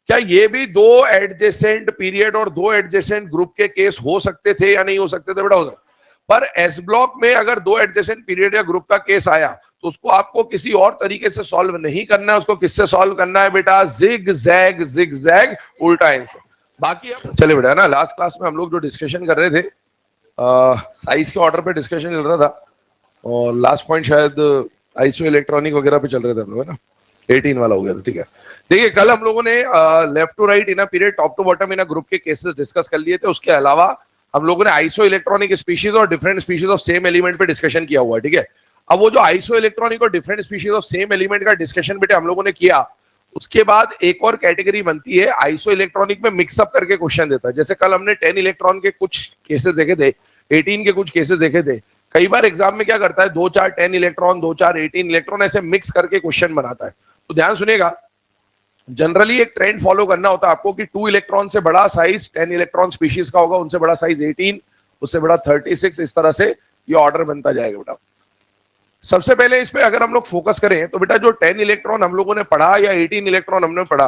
क्या ये भी दो एडजेसेंट पीरियड और दो एडजेसेंट ग्रुप के केस हो सकते थे या नहीं हो सकते थे बेटा? हो सकते। पर एस ब्लॉक में अगर दो एडजेसेंट पीरियड या ग्रुप का केस आया तो उसको आपको किसी और तरीके से सॉल्व नहीं करना है, उसको किससे सॉल्व करना है बेटा? जिग जैग उल्टा आंसर। बाकी अब चले बेटा ना, लास्ट क्लास में हम लोग जो डिस्कशन कर रहे थे साइज के ऑर्डर पे डिस्कशन चल रहा था और लास्ट पॉइंट शायद आइसो इलेक्ट्रॉनिक वगैरह पे चल रहे थे हम लोग, है ना? 18 वाला हो गया था, ठीक है। देखिए कल हम लोगों ने left to right in a period, top to bottom in a group के केसेस डिस्कस कर लिए थे। उसके अलावा हम लोगों ने आइसो इलेक्ट्रॉनिक स्पीशीज और different species of same element पे डिस्कशन किया हुआ है, ठीक है। अब वो जो आइसो इलेक्ट्रॉनिक और different species of same element का डिस्कशन बेटे हम लोगों ने किया, उसके बाद एक और कैटेगरी बनती है आइसो इलेक्ट्रॉनिक में मिक्सअप करके क्वेश्चन देता है। जैसे कल हमने 10 इलेक्ट्रॉन के कुछ केसेस देखे थे, 18 के कुछ केसेस देखे थे। कई बार एग्जाम में क्या करता है, 2-4 10 इलेक्ट्रॉन, 2-4 18 इलेक्ट्रॉन ऐसे मिक्स करके क्वेश्चन बनाता है। तो ध्यान सुनिएगा, जनरली एक ट्रेंड फॉलो करना होता है आपको कि 2 इलेक्ट्रॉन से बड़ा साइज 10 इलेक्ट्रॉन स्पीशीज का होगा, उनसे बड़ा साइज 18, उससे बड़ा 36, इस तरह से ये ऑर्डर बनता जाएगा बेटा। सबसे पहले इस पे अगर हम लोग फोकस करें तो बेटा जो 10 इलेक्ट्रॉन हम लोगों ने पढ़ा या 18 इलेक्ट्रॉन हमने पढ़ा,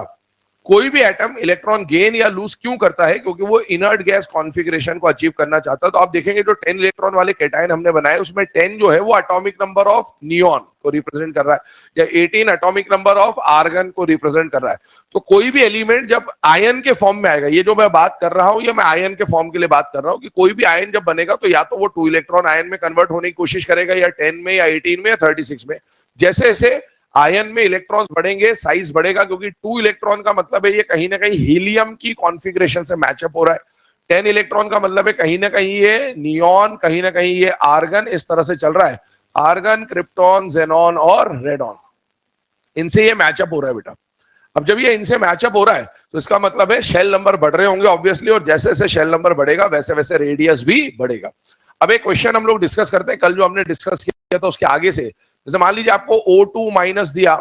कोई भी एटम इलेक्ट्रॉन गेन या लूज क्यों करता है? क्योंकि वो इनर्ट गैस कॉन्फ़िगरेशन को अचीव करना चाहता है। तो आप देखेंगे जो 10 इलेक्ट्रॉन वाले कैटायन हमने बनाए उसमें 10 जो है वो एटॉमिक नंबर ऑफ नियॉन को रिप्रेजेंट कर रहा है, या 18 एटॉमिक नंबर ऑफ आर्गन को रिप्रेजेंट कर रहा है। तो कोई भी एलिमेंट जब आयन के फॉर्म में आएगा, ये जो मैं बात कर रहा हूं ये मैं आयन के फॉर्म के लिए बात कर रहा हूं, कि कोई भी आयन जब बनेगा तो या तो वो 2 इलेक्ट्रॉन आयन में कन्वर्ट होने की कोशिश करेगा, या 10 में, या 18 में, या 36 में। जैसे जैसे आयन में इलेक्ट्रॉन्स बढ़ेंगे साइज बढ़ेगा, क्योंकि 2 इलेक्ट्रॉन का मतलब है ये कहीं ना कहीं हीलियम की कॉन्फ़िगरेशन से मैचअप हो रहा है। 10 इलेक्ट्रॉन का मतलब है कहीं ना कहीं ये नियॉन, कहीं ना कहीं ये आर्गन, इस तरह से चल रहा है। आर्गन, क्रिप्टॉन, जेनॉन और रेडॉन, इनसे ये मैचअप हो रहा है बेटा। अब जब ये इनसे मैचअप हो रहा है तो इसका मतलब है शेल नंबर बढ़ रहे होंगे ऑब्वियसली, और जैसे जैसे शेल नंबर बढ़ेगा वैसे वैसे रेडियस भी बढ़ेगा। अब एक क्वेश्चन हम लोग डिस्कस करते हैं, कल जो हमने डिस्कस किया था उसके आगे से। जैसे मान लीजिए आपको O2 माइनस दिया,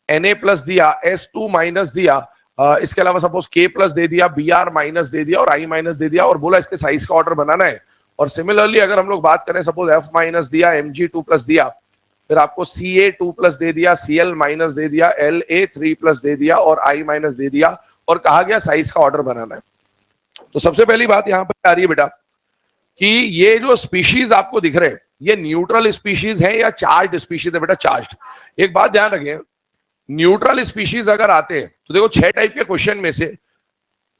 Na प्लस दिया, S2 माइनस दिया, इसके अलावा सपोज K प्लस दे दिया, Br माइनस दे दिया और I माइनस दे दिया, और बोला इसके साइज का ऑर्डर बनाना है। और सिमिलरली अगर हम लोग बात करें, सपोज F माइनस दिया, Mg2 प्लस दिया, फिर आपको Ca2 प्लस दे दिया, Cl माइनस दे दिया, La3 प्लस दे दिया और I माइनस दे दिया, और कहा गया साइज का ऑर्डर बनाना है। तो सबसे पहली बात यहां पर आ रही है बेटा कि ये जो स्पीशीज आपको दिख रहे हैं ये न्यूट्रल स्पीशीज है या चार्ज स्पीशीज है बेटा? चार्ज। एक बात ध्यान रखिए, न्यूट्रल स्पीशीज अगर आते हैं तो देखो 6 टाइप के क्वेश्चन में से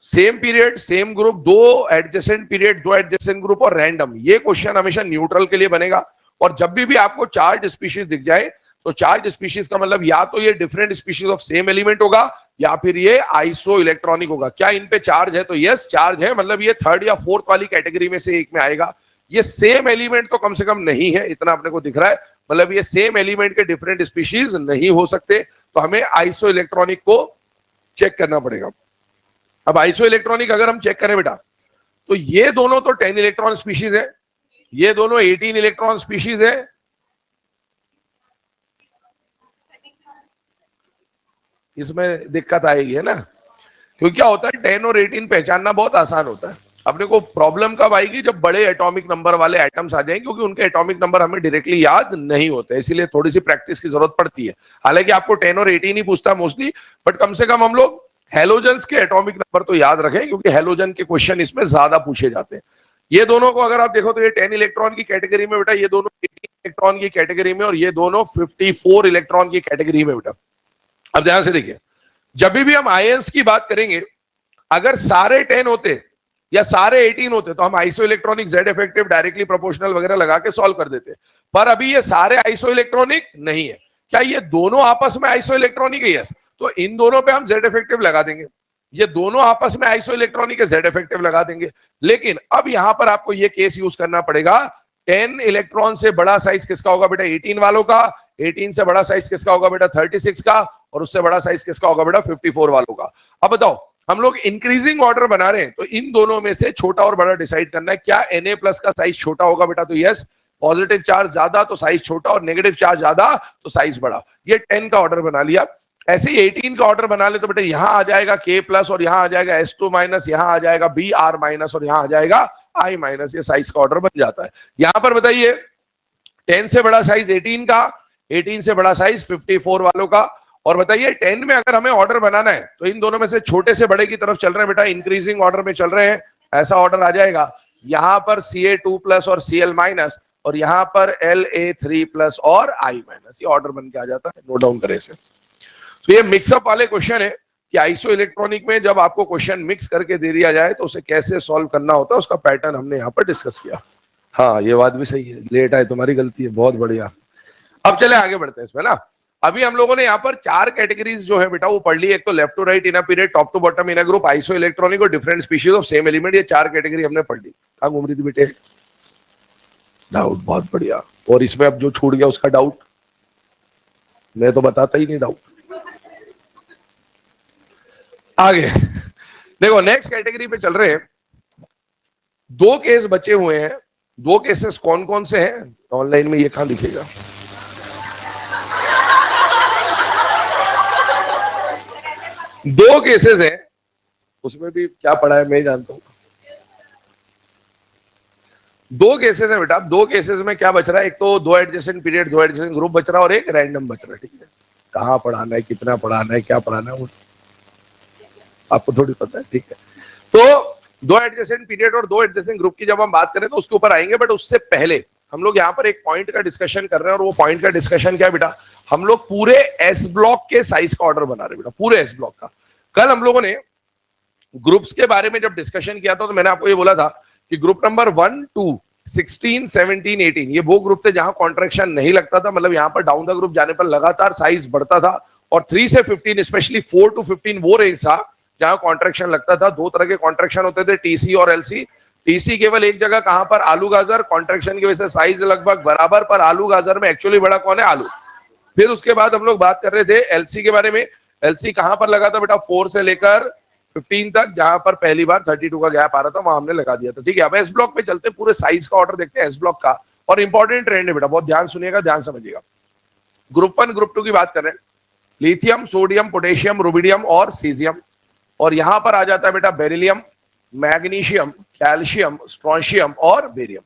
सेम पीरियड, सेम ग्रुप, दो एडजेसेंट पीरियड, दो एडजेसेंट ग्रुप और रैंडम, ये क्वेश्चन हमेशा न्यूट्रल के लिए बनेगा। और जब भी आपको चार्ज स्पीशीज दिख जाए तो चार्ज स्पीशीज का मतलब या तो ये different species of same element होगा या फिर ये आइसो इलेक्ट्रॉनिक होगा। क्या इन पे चार्ज है? तो यस चार्ज है, मतलब ये 3rd या 4th वाली कैटेगरी में से एक में आएगा। ये सेम एलिमेंट तो कम से कम नहीं है, इतना अपने को दिख रहा है, मतलब ये सेम एलिमेंट के डिफरेंट स्पीशीज नहीं हो सकते, तो हमें आइसो इलेक्ट्रॉनिक को चेक करना पड़ेगा। अब आइसो इलेक्ट्रॉनिक अगर हम चेक करें बेटा तो ये दोनों तो 10 इलेक्ट्रॉन स्पीशीज है, ये दोनों 18 इलेक्ट्रॉन स्पीशीज है। इसमें दिक्कत आएगी, है ना? क्योंकि क्या होता है 10 और 18 पहचानना बहुत आसान होता है। अपने को प्रॉब्लम कब आएगी? जब बड़े एटॉमिक नंबर वाले एटम्स आ जाएंगे, क्योंकि उनके एटॉमिक नंबर हमें डायरेक्टली याद नहीं होते, इसीलिए थोड़ी सी प्रैक्टिस की जरूरत पड़ती है। हालांकि आपको 10 और 18 ही पूछता है मोस्टली, बट कम से कम हम लोग हेलोजन्स के एटॉमिक नंबर तो याद रखें, क्योंकि हेलोजन के क्वेश्चन इसमें ज्यादा पूछे जाते हैं। ये दोनों को अगर आप देखो तो ये 10 इलेक्ट्रॉन की कैटेगरी में बेटा, ये दोनों 18 इलेक्ट्रॉन की कैटेगरी में, और ये दोनों 54 इलेक्ट्रॉन की कैटेगरी में बेटा। अब ध्यान से देखिए, जब भी हम आयंस की बात करेंगे, अगर सारे 10 होते या सारे 18 होते तो हम iso electronic, Z effective, directly proportional वगैरह लगा के सॉल्व कर देते। पर अभी ये सारे आइसो इलेक्ट्रॉनिक नहीं है। क्या ये दोनों आपस में आइसो इलेक्ट्रॉनिक है? यस, तो इन दोनों पे हम जेड इफेक्टिव लगा देंगे। ये दोनों आपस में आइसो इलेक्ट्रॉनिक है, जेड इफेक्टिव लगा देंगे। लेकिन अब यहां पर आपको ये केस यूज करना पड़ेगा, 10 इलेक्ट्रॉन से बड़ा साइज किसका होगा बेटा? 18 वालों का। 18 से बड़ा साइज किसका होगा बेटा? 36 का। और उससे बड़ा साइज किसका होगा बेटा? 54 वालों का। अब बताओ, हम लोग इंक्रीजिंग ऑर्डर बना रहे हैं तो इन दोनों में से छोटा और बड़ा डिसाइड करना है। क्या Na प्लस का साइज छोटा होगा बेटा? तो यस, पॉजिटिव चार्ज ज्यादा तो साइज छोटा, और नेगेटिव चार्ज ज्यादा तो साइज बड़ा। ये 10 का ऑर्डर बना लिया। ऐसे ही 18 का ऑर्डर बना ले तो बेटा यहां आ जाएगा K प्लस, और यहां आ जाएगा S2 माइनस, यहां आ जाएगा Br माइनस, और यहां आ जाएगा I माइनस। ये साइज का ऑर्डर बन जाता है। यहां पर बताइए 10 से बड़ा साइज 18 का, 18 से बड़ा साइज 54 वालों का, और बताइए 10 में अगर हमें ऑर्डर बनाना है तो इन दोनों में से छोटे से बड़े की तरफ चल रहे हैं बेटा, इंक्रीजिंग ऑर्डर में चल रहे हैं, ऐसा ऑर्डर आ जाएगा। यहां पर Ca2 प्लस और Cl माइनस, और यहां पर La3 प्लस और I माइनस, ये ऑर्डर बन के आ जाता है, नोट डाउन करें इसे। तो ये मिक्सअप वाले क्वेश्चन है कि आइसो इलेक्ट्रॉनिक में जब आपको क्वेश्चन मिक्स करके दे दिया जाए तो उसे कैसे सॉल्व करना होता है, उसका पैटर्न हमने यहाँ पर डिस्कस किया। हाँ ये बात भी सही है, लेट आए तुम्हारी गलती है, बहुत बढ़िया। अब चले आगे बढ़ते हैं इसमें ना। अभी हम लोगों ने यहाँ पर 4 कैटेगरीज जो है बेटा वो पढ़ ली। एक तो left to right in a period, top to bottom in a group, isoelectronic और different species of same element, ये 4 कैटेगरी हमने पढ़ ली। कहाँ घूम रही थी बेटे? डाउट, बहुत बढ़िया। और इसमें अब जो छूट गया उसका डाउट मैं तो बताता ही नहीं डाउट। आगे देखो नेक्स्ट कैटेगरी पे चल रहे हैं। 2 केस बचे हुए हैं। 2 केसेस कौन कौन से हैं ऑनलाइन में, ये कहां दिखेगा? दो केसेस हैं, उसमें भी क्या पढ़ा है मैं जानता हूं। 2 केसेस है बेटा। 2 केसेस में क्या बच रहा है? एक तो 2 एडजेसेंट पीरियड, 2 एडजेसेंट ग्रुप बच रहा है, और एक रैंडम बच रहा है। ठीक है, कहां पढ़ाना है, कितना पढ़ाना है, क्या पढ़ाना है वो आपको थोड़ी पता है। ठीक है, तो 2 एडजेसेंट पीरियड और 2 एडजेसेंट ग्रुप की जब हम बात करें तो उसके ऊपर आएंगे, बट उससे पहले हम लोग यहाँ पर एक पॉइंट का डिस्कशन कर रहे हैं, और वो पॉइंट का डिस्कशन क्या है बेटा? हम लोग पूरे एस ब्लॉक के साइज का ऑर्डर बना रहे हैं बेटा, पूरे एस ब्लॉक का। कल हम लोगों ने ग्रुप्स के बारे में जब डिस्कशन किया था तो मैंने आपको ये बोला था कि ग्रुप नंबर 1, 2, 16, 17, 18 ये वो ग्रुप थे जहां कॉन्ट्रैक्शन नहीं लगता था, मतलब यहां पर डाउन द ग्रुप जाने पर लगातार साइज बढ़ता था। और 3 से 15 स्पेशली 4 to 15 वो रेंज था जहां कॉन्ट्रैक्शन लगता था। 2 तरह के कॉन्ट्रैक्शन होते थे, टीसी और एलसी। टीसी केवल एक जगह, कहां पर? आलू गाजर। कॉन्ट्रैक्शन की वजह से साइज लगभग बराबर, पर आलू गाजर में एक्चुअली बड़ा कौन है? आलू। फिर उसके बाद हम लोग बात कर रहे थे एलसी के बारे में। एलसी कहां पर लगा था बेटा? 4 से लेकर 15 तक, जहां पर पहली बार 32 का गैप आ रहा था वहां हमने लगा दिया था। ठीक है, अब एस ब्लॉक पे चलते, पूरे साइज का ऑर्डर देखते हैं एस ब्लॉक का। और इंपॉर्टेंट ट्रेंड है बेटा, बहुत ध्यान सुनिएगा, ध्यान समझिएगा। ग्रुप 1 ग्रुप 2 की बात कर रहे हैं। लिथियम, सोडियम, पोटेशियम, रुबिडियम और सीजियम। और यहां पर आ जाता है बेटा बेरिलियम, मैग्नीशियम, कैल्शियम, स्ट्रोंशियम और बेरियम।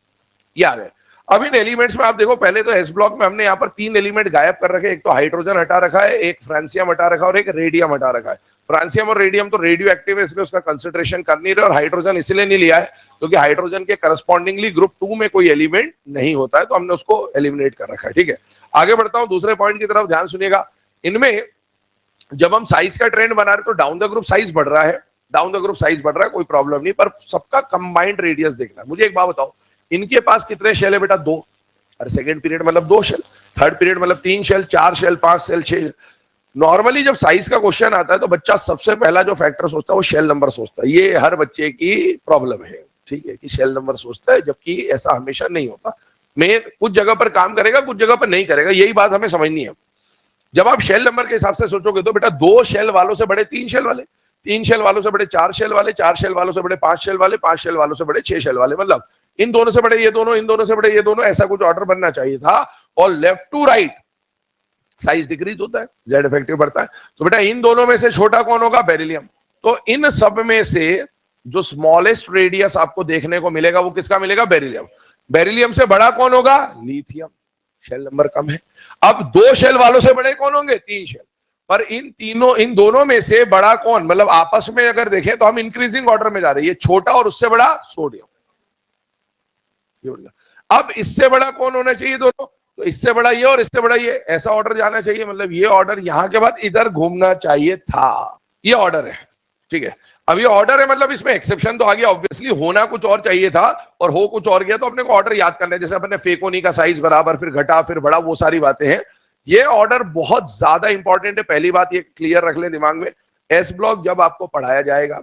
ये आ गए। अब इन एलिमेंट्स में आप देखो, पहले तो एस ब्लॉक में हमने यहाँ पर 3 एलिमेंट गायब कर रखे। एक तो हाइड्रोजन हटा रखा है, एक फ्रांसियम हटा रखा है और एक रेडियम हटा रखा है। फ्रांसियम और रेडियम तो रेडियो एक्टिव है, इसलिए उसका कंसिडरेशन कर नहीं रहे। और हाइड्रोजन इसलिए नहीं लिया है क्योंकि हाइड्रोजन के करस्पॉन्डिंगली ग्रुप 2 में कोई एलिमेंट नहीं होता है, तो हमने उसको एलिमिनेट कर रखा है। ठीक है, आगे बढ़ता हूं दूसरे पॉइंट की तरफ, ध्यान सुनिएगा। इनमें जब हम साइज का ट्रेंड बना रहे तो डाउन द ग्रुप साइज बढ़ रहा है, डाउन द ग्रुप साइज बढ़ रहा है, कोई प्रॉब्लम नहीं, पर सबका कंबाइंड रेडियस देखना है। मुझे एक बात बताओ, इनके पास कितने शेल है बेटा? 2। अरे सेकंड पीरियड मतलब 2 शेल, थर्ड पीरियड मतलब 3 शेल, 4 शेल, 5 शेल, 6। नॉर्मली जब साइज का क्वेश्चन आता है तो बच्चा सबसे पहला जो फैक्टर सोचता है वो शेल नंबर सोचता है। ये हर बच्चे की प्रॉब्लम है, ठीक है, कि शेल नंबर सोचता है, जबकि ऐसा हमेशा नहीं होता। मैं कुछ जगह पर काम करेगा, कुछ जगह पर नहीं करेगा, यही बात हमें समझनी है। जब आप शेल नंबर के हिसाब से सोचोगे तो बेटा 2 शेल वालों से बड़े 3 शेल वाले, 3 शेल वालों से बड़े 4 शेल वाले, 4 शेल वालों से बड़े 5 शेल वाले, 5 शेल वालों से बड़े 6 शेल वाले, मतलब इन दोनों से बड़े ये दोनों, इन दोनों से बड़े ये दोनों, ऐसा कुछ ऑर्डर बनना चाहिए था। और left to right size decrease होता है, जेड इफेक्टिव बढ़ता है। तो बेटा इन दोनों में से छोटा कौन होगा? बेरिलियम। तो इन सब में से जो स्मॉलेस्ट रेडियस आपको देखने को मिलेगा वो किसका मिलेगा? बेरिलियम। बेरिलियम से बड़ा कौन होगा? लिथियम। शेल नंबर कम है। अब 2 शेल वालों से बड़े कौन होंगे? 3 शेल। पर इन दोनों में से बड़ा कौन, मतलब आपस में अगर देखें तो हम इंक्रीजिंग ऑर्डर में जा रहे हैं, ये छोटा और उससे बड़ा सोडियम। अब इससे बड़ा कौन होना चाहिए दोनों? तो इससे बड़ा ये और इससे बड़ा ये, ऐसा ऑर्डर जाना चाहिए। मतलब ये ऑर्डर यहां के बाद इधर घूमना चाहिए था, ये ऑर्डर है। ठीक है, अब ये ऑर्डर है, मतलब इसमें एक्सेप्शन तो आ गया, ऑब्वियसली होना कुछ और चाहिए था और हो कुछ और गया, तो अपने को ऑर्डर याद करना है। जैसे अपने फेकोनी का साइज बराबर, फिर घटा, फिर बड़ा, वो सारी बातें हैं। ये ऑर्डर बहुत ज्यादा इंपॉर्टेंट है, पहली बात ये क्लियर रख लें दिमाग में। एस ब्लॉक जब आपको पढ़ाया जाएगा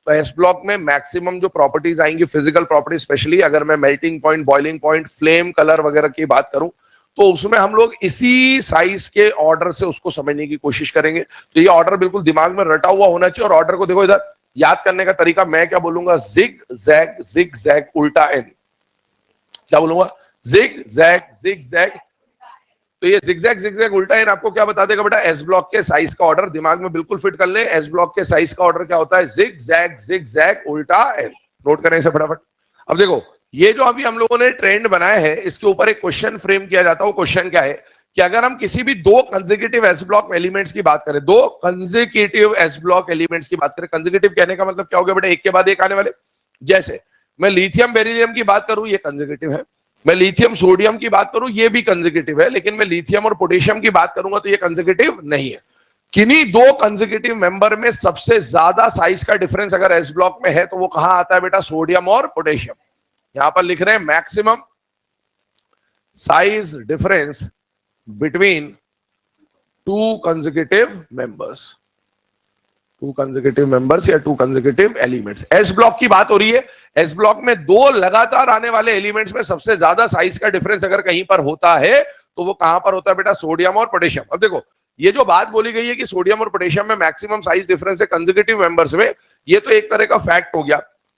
तो एस ब्लॉक में मैक्सिमम जो प्रॉपर्टीज आएंगी, फिजिकल प्रॉपर्टीज, स्पेशली अगर मैं melting point, boiling point, flame, colour वगैरह की बात करूं तो उसमें हम लोग इसी साइज के ऑर्डर से उसको समझने की कोशिश करेंगे। तो ये ऑर्डर बिल्कुल दिमाग में रटा हुआ होना चाहिए। और ऑर्डर को देखो, इधर याद करने का तरीका मैं क्या बोलूंगा? जिग जैग, जिग जैग, उल्टा एन। क्या बोलूंगा? Zig zag, zig zag. तो ये जिगजैग, जिगजैग, उल्टा एन आपको क्या बता देगा बेटा? एस ब्लॉक के साइज का ऑर्डर दिमाग में बिल्कुल फिट कर ले। एस ब्लॉक के साइज का ऑर्डर क्या होता है? जिग जैग, जिग जैग, उल्टा एन। नोट करें इसे फटाफट। अब देखो, ये जो अभी हम लोगों ने ट्रेंड बनाया है, इसके ऊपर एक क्वेश्चन फ्रेम किया जाता है। वो क्वेश्चन क्या है कि अगर हम किसी भी दो कंसेक्यूटिव एस ब्लॉक एलिमेंट्स की बात करें, दो कंसेक्यूटिव एस ब्लॉक एलिमेंट्स की बात करें, कंसेक्यूटिव कहने का मतलब क्या हो गया बेटा, एक के बाद एक आने वाले। जैसे मैं लिथियम बेरिलियम की बात करूं, ये कंसेक्यूटिव है। मैं लिथियम सोडियम की बात करूं, ये भी कंसेक्यूटिव है। लेकिन मैं लिथियम और पोटेशियम की बात करूंगा तो ये कंसेक्यूटिव नहीं है। किन्हीं दो कंसेक्यूटिव मेंबर में सबसे ज्यादा साइज का डिफरेंस अगर एस ब्लॉक में है तो वो कहां आता है बेटा, सोडियम और पोटेशियम। यहां पर लिख रहे हैं maximum size difference between two consecutive members, two consecutive members या two consecutive elements. S block की बात हो रही है। एस ब्लॉक में दो लगातार आने वाले एलिमेंट्स में सबसे ज्यादा साइज का डिफरेंस अगर कहीं पर होता है तो वो कहां पर होता है बेटा, सोडियम और पोटेशियम। अब देखो ये जो बात बोली गई है कि सोडियम और पोटेशियम में मैक्सिमम साइज डिफरेंस है कंसेक्यूटिव मेंबर्स में, ये तो एक तरह का फैक्ट हो गया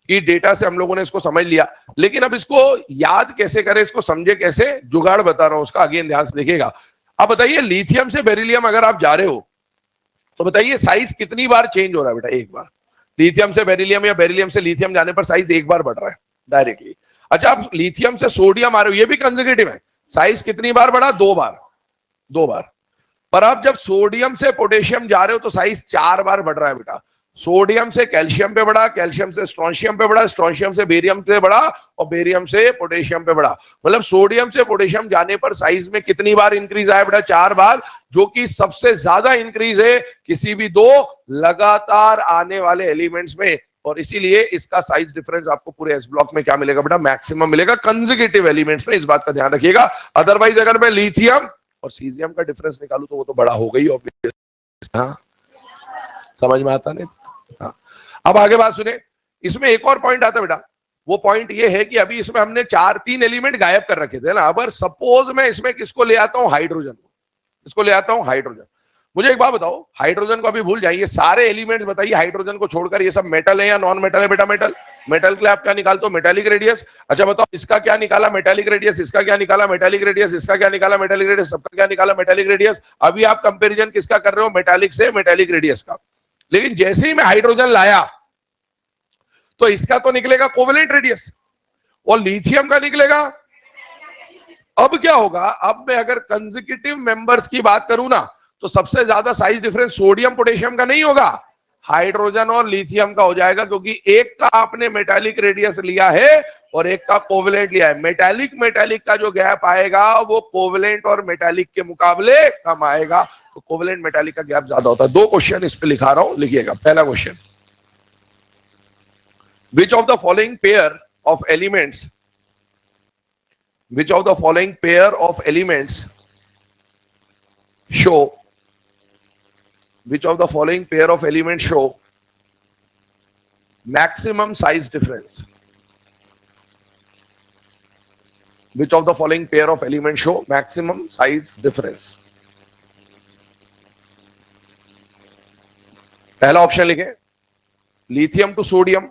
कि डेटा से हम लोगों ने इसको समझ लिया। लेकिन अब इसको याद कैसे करें, इसको समझे कैसे, जुगाड़ बता रहा हूं उसका, आगे ध्यान से देखिएगा। अब बताइए लिथियम से बेरिलियम अगर आप जा रहे हो तो बताइए साइज कितनी बार चेंज हो रहा है बेटा, एक बार। लिथियम से बेरिलियम या बेरिलियम से लिथियम जाने पर साइज एक बार बढ़ रहा है डायरेक्टली। अच्छा आप लिथियम से सोडियम आ रहे हो, ये भी कंसेक्यूटिव है, साइज कितनी बार बढ़ा, दो बार, दो बार। पर अब जब सोडियम से पोटेशियम जा रहे हो तो साइज चार बार बढ़ रहा है बेटा। सोडियम से कैल्शियम पे बढ़ा, कैल्शियम से स्ट्रोंशियम पे बढ़ा, स्ट्रोंशियम से बेरियम पे बढ़ा और बेरियम से पोटेशियम पे बढ़ा। मतलब सोडियम से पोटेशियम जाने पर साइज में कितनी बार इंक्रीज आया बेटा, चार बार, जो कि सबसे ज्यादा इंक्रीज है किसी भी दो लगातार आने वाले एलिमेंट्स में। और इसीलिए इसका साइज डिफरेंस आपको पूरे एस ब्लॉक में क्या मिलेगा बेटा, मैक्सिमम मिलेगा कंसेक्यूटिव एलिमेंट्स में। इस बात का ध्यान रखिएगा। अदरवाइज अगर मैं लिथियम और सीजियम का डिफरेंस निकालू तो वो तो बड़ा हो गई ऑब्वियस। हाँ समझ में आता नहीं। हाँ अब आगे बात सुने, इसमें एक और पॉइंट आता है बेटा। वो पॉइंट ये है कि अभी इसमें हमने तीन एलिमेंट गायब कर रखे थे ना। अगर सपोज मैं इसमें किसको ले आता हूं, हाइड्रोजन को, इसको ले आता हूं हाइड्रोजन। मुझे एक बात बताओ, हाइड्रोजन को अभी भूल जाइए, सारे एलिमेंट्स बताइए हाइड्रोजन को छोड़कर ये सब मेटल है या नॉन मेटल है बेटा, मेटल। मेटल के लिए आप क्या निकालते हो, मेटालिक रेडियस। अच्छा बताओ इसका क्या निकाला, मेटालिक रेडियस, इसका क्या निकाला, मेटालिक रेडियस, इसका क्या निकाला, मेटालिक रेडियस, सबका क्या निकाला, मेटालिक रेडियस। अभी आप कंपेरिजन किसका कर रहे हो, मेटालिक से मेटालिक रेडियस का। लेकिन जैसे ही मैं हाइड्रोजन लाया तो इसका तो निकलेगा कोवेलेंट रेडियस और लिथियम का निकलेगा। अब क्या होगा, अब मैं अगर कंसेक्यूटिव मेंबर्स की बात करूं ना तो सबसे ज्यादा साइज डिफरेंस सोडियम पोटेशियम का नहीं होगा, हाइड्रोजन और लिथियम का हो जाएगा। क्योंकि एक का आपने मेटालिक रेडियस लिया है और एक का कोवेलेंट लिया है। मेटालिक का जो गैप आएगा वो कोवेलेंट और मेटालिक के मुकाबले कम आएगा। तो कोवेलेंट मेटालिक का गैप ज्यादा होता है। दो क्वेश्चन इस पे लिखा रहा हूं, लिखिएगा। पहला question, which of the following pair of elements, which of the following pair of elements show, which of the following pair of elements show maximum size difference, which of the following pair of elements show maximum size difference। पहला option लिखें lithium to sodium,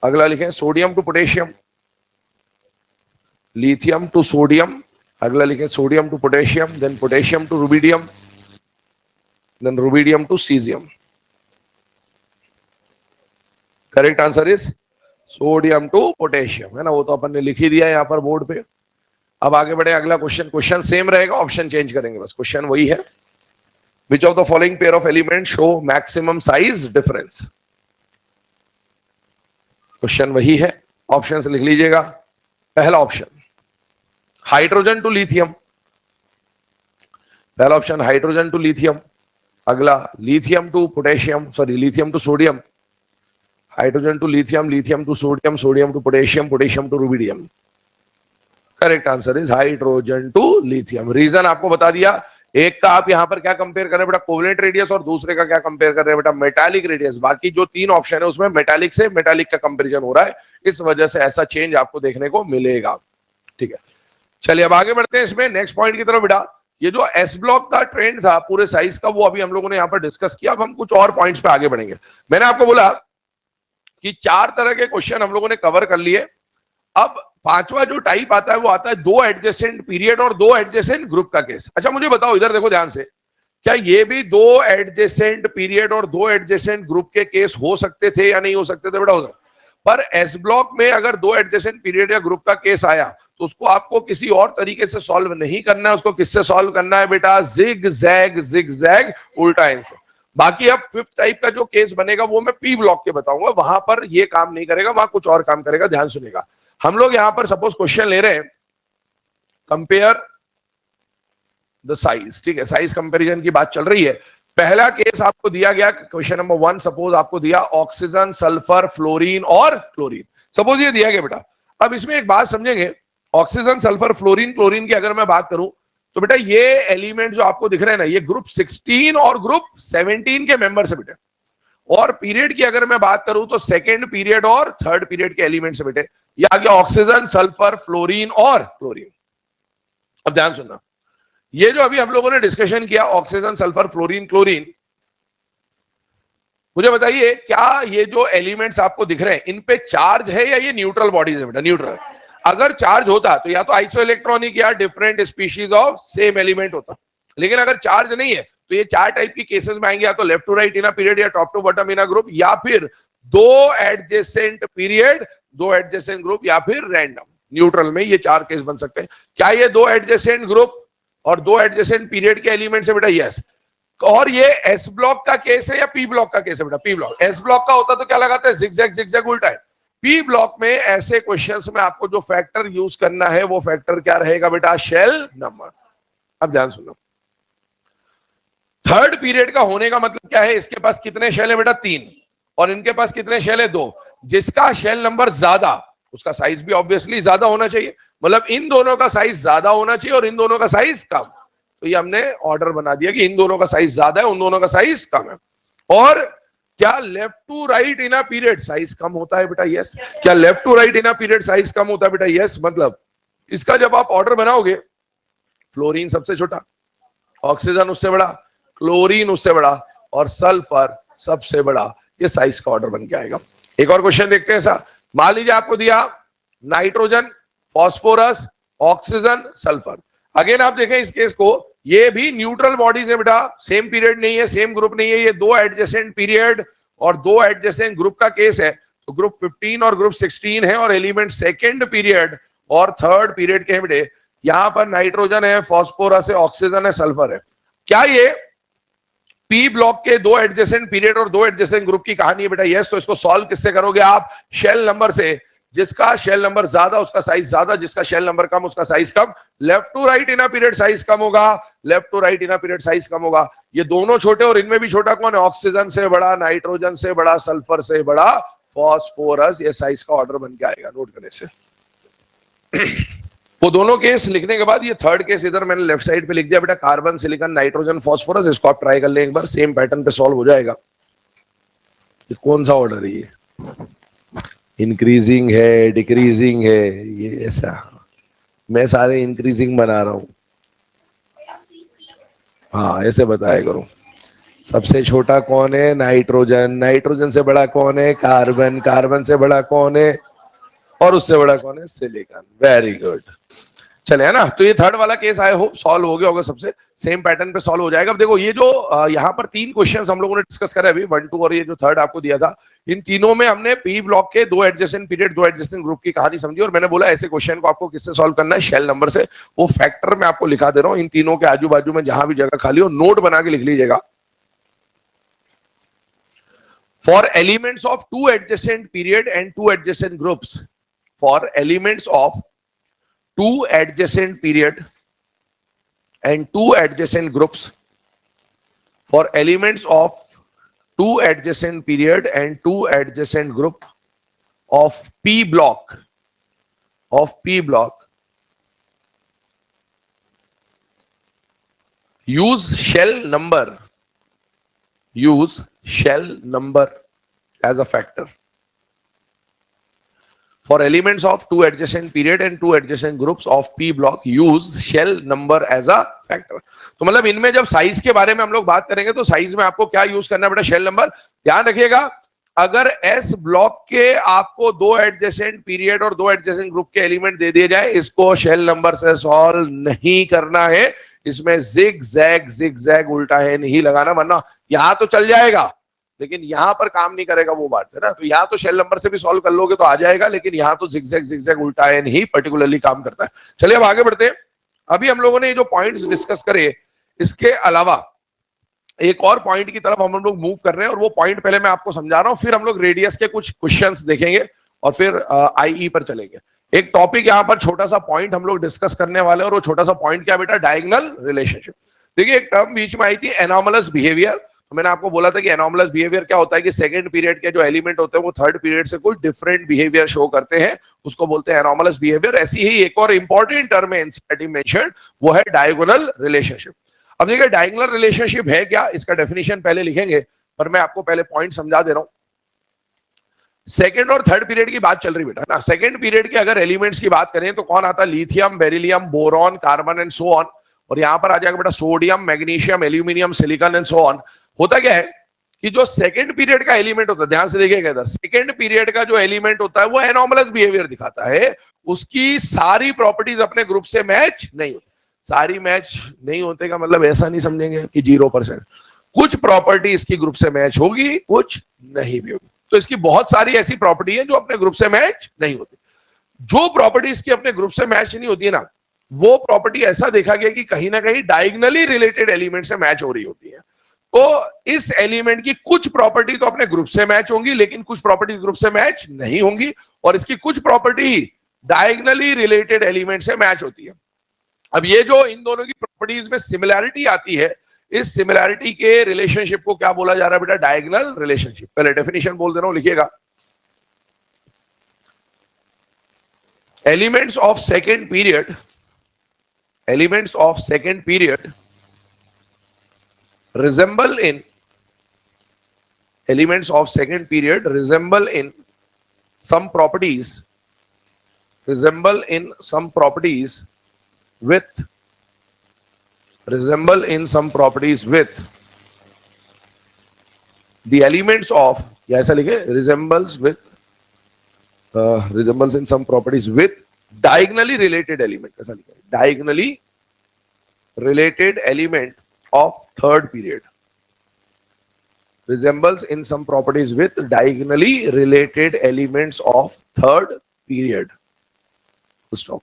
अगला लिखें sodium to potassium, lithium to sodium, अगला लिखें sodium to potassium, then potassium to rubidium, then rubidium to caesium. Correct answer is sodium to potassium, है ना। वो तो अपन ने लिख ही दिया यहां पर बोर्ड पे। अब आगे बढ़े, अगला क्वेश्चन, क्वेश्चन सेम रहेगा, ऑप्शन चेंज करेंगे बस, क्वेश्चन वही है। Which of the following pair of element show maximum size difference, question वही है, ऑप्शन से लिख लीजिएगा। पहला ऑप्शन हाइड्रोजन टू लिथियम, पहला ऑप्शन हाइड्रोजन टू लिथियम, अगला lithium to potassium, sorry lithium to sodium, hydrogen to lithium, lithium to sodium, sodium to potassium, potassium to rubidium. Correct answer is hydrogen to lithium. Reason आपको बता दिया। एक का आप यहां पर क्या कंपेयर कर रहे हैं बेटा, कोवेलेंट रेडियस, और दूसरे का क्या कंपेयर कर रहे हैं बेटा, मेटालिक रेडियस। बाकी जो तीन ऑप्शन है उसमें मेटालिक से मेटालिक का कंपैरिजन हो रहा है, इस वजह से ऐसा चेंज आपको देखने को मिलेगा। ठीक है, चलिए अब आगे बढ़ते हैं इसमें नेक्स्ट पॉइंट की तरफ बेटा। ये जो एस ब्लॉक का ट्रेंड था पूरे साइज का, वो अभी हम लोगों ने यहाँ पर डिस्कस किया। अब हम कुछ और पॉइंट्स पे आगे बढ़ेंगे। मैंने आपको बोला कि चार तरह के क्वेश्चन हम लोगों ने कवर कर लिए। अब पांचवा जो टाइप आता है वो आता है दो एडजेसेंट पीरियड और दो एडजेसेंट ग्रुप का केस। अच्छा मुझे बताओ, इधर देखो ध्यान से, क्या ये भी दो एडजेसेंट पीरियड और दो एडजेसेंट ग्रुप के केस हो सकते थे या नहीं हो सकते थे बेटा? हो सकते। पर एस ब्लॉक में अगर दो एडजेसेंट पीरियड या ग्रुप का केस आया तो उसको आपको किसी और तरीके से सॉल्व नहीं करना है, उसको किससे सॉल्व करना है बेटा? जिग जैग उल्टा आंसर। बाकी अब फिफ्थ टाइप का जो केस बनेगा वो मैं पी ब्लॉक के बताऊंगा, वहां पर ये काम नहीं करेगा, वहां कुछ और काम करेगा। ध्यान सुनेगा। हम लोग यहां पर सपोज क्वेश्चन ले रहे हैं, कंपेयर द साइज, ठीक है, साइज कंपैरिजन की बात चल रही है। पहला केस आपको दिया गया क्वेश्चन नंबर 1, सपोज आपको दिया ऑक्सीजन, सल्फर, फ्लोरीन और क्लोरीन, सपोज ये दिया गया बेटा। अब इसमें एक बात समझेंगे, ऑक्सीजन, सल्फर, फ्लोरीन, क्लोरीन की अगर मैं बात करूं तो बेटा ये एलिमेंट जो आपको दिख रहे हैं ना, ये ग्रुप 16 और ग्रुप 17 के मेंबर से बेटे। और पीरियड की अगर मैं बात करूं तो सेकेंड पीरियड और थर्ड पीरियड के एलिमेंट से बेटे। ये आ गया ऑक्सीजन, सल्फर, फ्लोरीन और क्लोरीन। अब ध्यान सुनना, ये जो अभी हम लोगों ने डिस्कशन किया ऑक्सीजन, सल्फर, फ्लोरीन, क्लोरीन, मुझे बताइए क्या ये जो एलिमेंट्स आपको दिख रहे हैं इन पे चार्ज है या ये न्यूट्रल बॉडीज है बेटा? न्यूट्रल। अगर चार्ज होता तो या तो आइसो इलेक्ट्रॉनिक या different species of same element होता, लेकिन अगर चार्ज नहीं है तो ये चार टाइप की केसेस में आएंगे, या तो left to right in a period, या top to bottom in a group, या फिर दो एडजेसेंट पीरियड, दो एडजेसेंट ग्रुप, या फिर रैंडम। न्यूट्रल में ये चार केस बन सकते हैं। क्या ये दो एडजेसेंट ग्रुप और दो एडजेसेंट पीरियड के एलिमेंट्स है बेटा? यस। और ये एस ब्लॉक का केस है या पी ब्लॉक का केस है बेटा? P block. एस ब्लॉक का होता तो क्या लगाते हैं? जिगजैग उल्टा है। पी ब्लॉक में ऐसे क्वेश्चंस में आपको जो फैक्टर यूज करना है वो फैक्टर क्या रहेगा बेटा? Shell number. अब ध्यान सुनो, थर्ड पीरियड का होने का मतलब क्या है? इसके पास कितने शेल है बेटा? 3। और इनके पास कितने शेल है? 2। जिसका शेल नंबर ज्यादा उसका साइज भी ऑब्वियसली ज्यादा होना चाहिए, मतलब इन दोनों का साइज ज्यादा होना चाहिए और इन दोनों का साइज कम। तो ये हमने ऑर्डर बना दिया कि इन दोनों का साइज ज्यादा है, उन दोनों का साइज कम है। और क्या left to right in a period size कम होता है बेटा? यस। क्या left to right in a period size कम होता है बेटा? यस। मतलब इसका जब आप ऑर्डर बनाओगे, फ्लोरीन सबसे छोटा, ऑक्सीजन उससे बड़ा, क्लोरीन उससे बड़ा और सल्फर सबसे बड़ा, ये साइज का ऑर्डर बन के आएगा। एक और क्वेश्चन देखते हैं सर। मान लीजिए आपको दिया nitrogen, phosphorus, oxygen, sulphur. Again आप देखें इस केस को, ये भी न्यूट्रल बॉडीज है बेटा, सेम पीरियड नहीं है, सेम ग्रुप नहीं है, ये दो एडजेसेंट पीरियड और दो एडजेसेंट ग्रुप का केस है। तो ग्रुप 15 और ग्रुप 16 है और एलिमेंट सेकेंड पीरियड और थर्ड पीरियड के हैं बेटे। यहां पर नाइट्रोजन है, फॉस्फोरस है, ऑक्सीजन है, सल्फर है। क्या ये पी ब्लॉक के दो एडजेसेंट पीरियड और दो एडजेसेंट ग्रुप की कहानी है बेटा? यस। तो इसको सॉल्व किससे करोगे आप? शेल नंबर से। जिसका शेल नंबर ज्यादा उसका साइज ज्यादा, जिसका शेल नंबर कम उसका साइज कम। Left to right in a period size कम होगा, left to right in a period size कम होगा। ये दोनों छोटे और इनमें भी छोटा कौन है? ऑक्सीजन से बड़ा, नाइट्रोजन से बड़ा, सल्फर से बड़ा, फॉस्फोरस। ये साइज का ऑर्डर बन के आएगा नोट करने से। वो दोनों केस लिखने के बाद ये थर्ड केस इधर मैंने लेफ्ट साइड पे लिख दिया बेटा, कार्बन, सिलिकॉन, नाइट्रोजन, फॉस्फोरस। इसको आप ट्राई कर ले एक बार, सेम पैटर्न पे सॉल्व हो जाएगा। ये कौन सा ऑर्डर है? ये इंक्रीजिंग है, डिक्रीजिंग है, ये ऐसा? मैं सारे इंक्रीजिंग बना रहा हूं। हाँ ऐसे बताया करो। सबसे छोटा कौन है? नाइट्रोजन। नाइट्रोजन से बड़ा कौन है? कार्बन। कार्बन से बड़ा कौन है? और उससे बड़ा कौन है? सिलिकॉन। Very good. चले है ना। तो ये थर्ड वाला केस आई होप सॉल्व हो गया होगा, सबसे सेम पैटर्न पे सॉल्व हो जाएगा। अब देखो ये जो यहाँ पर तीन क्वेश्चंस हम लोगों ने डिस्कस करा अभी, 1, 2 और ये जो थर्ड आपको दिया था, इन तीनों में हमने पी ब्लॉक के दो एडजेसेंट पीरियड, दो एडजेसेंट ग्रुप की कहानी समझी। और मैंने बोला ऐसे क्वेश्चन को आपको किससे सॉल्व करना है? शेल नंबर से। वो फैक्टर मैं आपको लिखा दे रहा हूँ, इन तीनों के आजू बाजू में जहां भी जगह खाली हो नोट बना के लिख लीजिएगा। For elements of two adjacent period and two adjacent groups, for elements of two adjacent period and two adjacent groups, for elements of two adjacent period and two adjacent group of P block, use shell number as a factor. For elements of two adjacent period and two adjacent groups of P block, use shell number as a factor. तो मतलब इनमें जब size के बारे में हम लोग बात करेंगे तो साइज में आपको क्या यूज करना है बेटा? Shell number. ध्यान रखिएगा, अगर एस ब्लॉक के आपको दो एडजेसेंट पीरियड और दो एडजेसेंट ग्रुप के एलिमेंट दे दिए जाए, इसको शेल नंबर से सॉल्व नहीं करना है। इसमें जिग जैग उल्टा है नहीं लगाना, वरना यहां तो चल जाएगा लेकिन यहां पर काम नहीं करेगा, वो बात है ना। तो यहाँ तो शेल नंबर से भी सॉल्व कर लोगे तो आ जाएगा, लेकिन यहाँ तो जिगजैग जिगजैग उल्टा आयन ही पर्टिकुलरली काम करता है। चलिए अब आगे बढ़ते हैं। अभी हम लोगों ने जो पॉइंट्स डिस्कस करे, इसके अलावा एक और पॉइंट की तरफ हम लोग मूव कर रहे हैं, और वो पॉइंट पहले मैं आपको समझा रहा हूं, फिर हम लोग रेडियस के कुछ क्वेश्चंस देखेंगे और फिर आईई पर चलेंगे। एक टॉपिक यहां पर छोटा सा पॉइंट हम लोग डिस्कस करने वाले हैं, और वो छोटा सा पॉइंट क्या बेटा, डायगोनल रिलेशनशिप। देखिए एक टर्म बीच में आई थी एनॉमलस बिहेवियर। तो मैंने आपको बोला था कि एनॉमलस बिहेवियर क्या होता है कि सेकंड पीरियड के जो एलिमेंट होते हैं वो थर्ड पीरियड से कुछ डिफरेंट बिहेवियर शो करते हैं, उसको बोलते हैं एनॉमलस बिहेवियर। ऐसी ही एक और इंपॉर्टेंट टर्म है एनसीईआरटी मेंशन्ड, वो है डायगोनल रिलेशनशिप। अब देखिए डायगोनल रिलेशनशिप है क्या, इसका डेफिनेशन पहले लिखेंगे, पर मैं आपको पहले पॉइंट समझा दे रहा हूं। सेकंड और थर्ड पीरियड की बात चल रही बेटा ना। सेकंड पीरियड के अगर एलिमेंट्स की बात करें तो कौन आता है, lithium, beryllium, boron, carbon and so on. और यहां पर आ जाएगा बेटा sodium, magnesium, aluminium, silicon and so on. होता क्या है कि जो सेकंड पीरियड का एलिमेंट होता है, ध्यान से देखिएगा इधर, सेकंड पीरियड का जो एलिमेंट होता है वो एनॉमलस बिहेवियर दिखाता है। उसकी सारी प्रॉपर्टीज अपने ग्रुप से मैच नहीं होती। सारी मैच नहीं होते का मतलब ऐसा नहीं समझेंगे कि 0%। कुछ प्रॉपर्टी इसकी ग्रुप से मैच होगी, कुछ नहीं भी होगी। तो इसकी बहुत सारी ऐसी प्रॉपर्टी है जो अपने ग्रुप से मैच नहीं होती। जो प्रॉपर्टी इसकी अपने ग्रुप से मैच नहीं होती है ना, वो प्रॉपर्टी ऐसा देखा गया कि कहीं ना कहीं डायगोनली रिलेटेड एलिमेंट से मैच हो रही होती है। तो इस एलिमेंट की कुछ प्रॉपर्टी तो अपने ग्रुप से मैच होंगी, लेकिन कुछ प्रॉपर्टी ग्रुप से मैच नहीं होंगी, और इसकी कुछ प्रॉपर्टी डायगोनली रिलेटेड एलिमेंट से मैच होती है। अब ये जो इन दोनों की प्रॉपर्टीज में सिमिलैरिटी आती है, इस सिमिलैरिटी के रिलेशनशिप को क्या बोला जा रहा है बेटा, डायगोनल रिलेशनशिप। पहले डेफिनेशन बोल दे रहा हूं, लिखिएगा। Elements of second period, elements of second period resemble in, elements of second period resemble in some properties, resemble in some properties with, resemble in some properties with the elements of, या ऐसा लिखे, resembles with, resembles in some properties with diagonally related element, ऐसा लिखे, diagonally related element of third period, resembles in some properties with diagonally related elements of third period. Stop.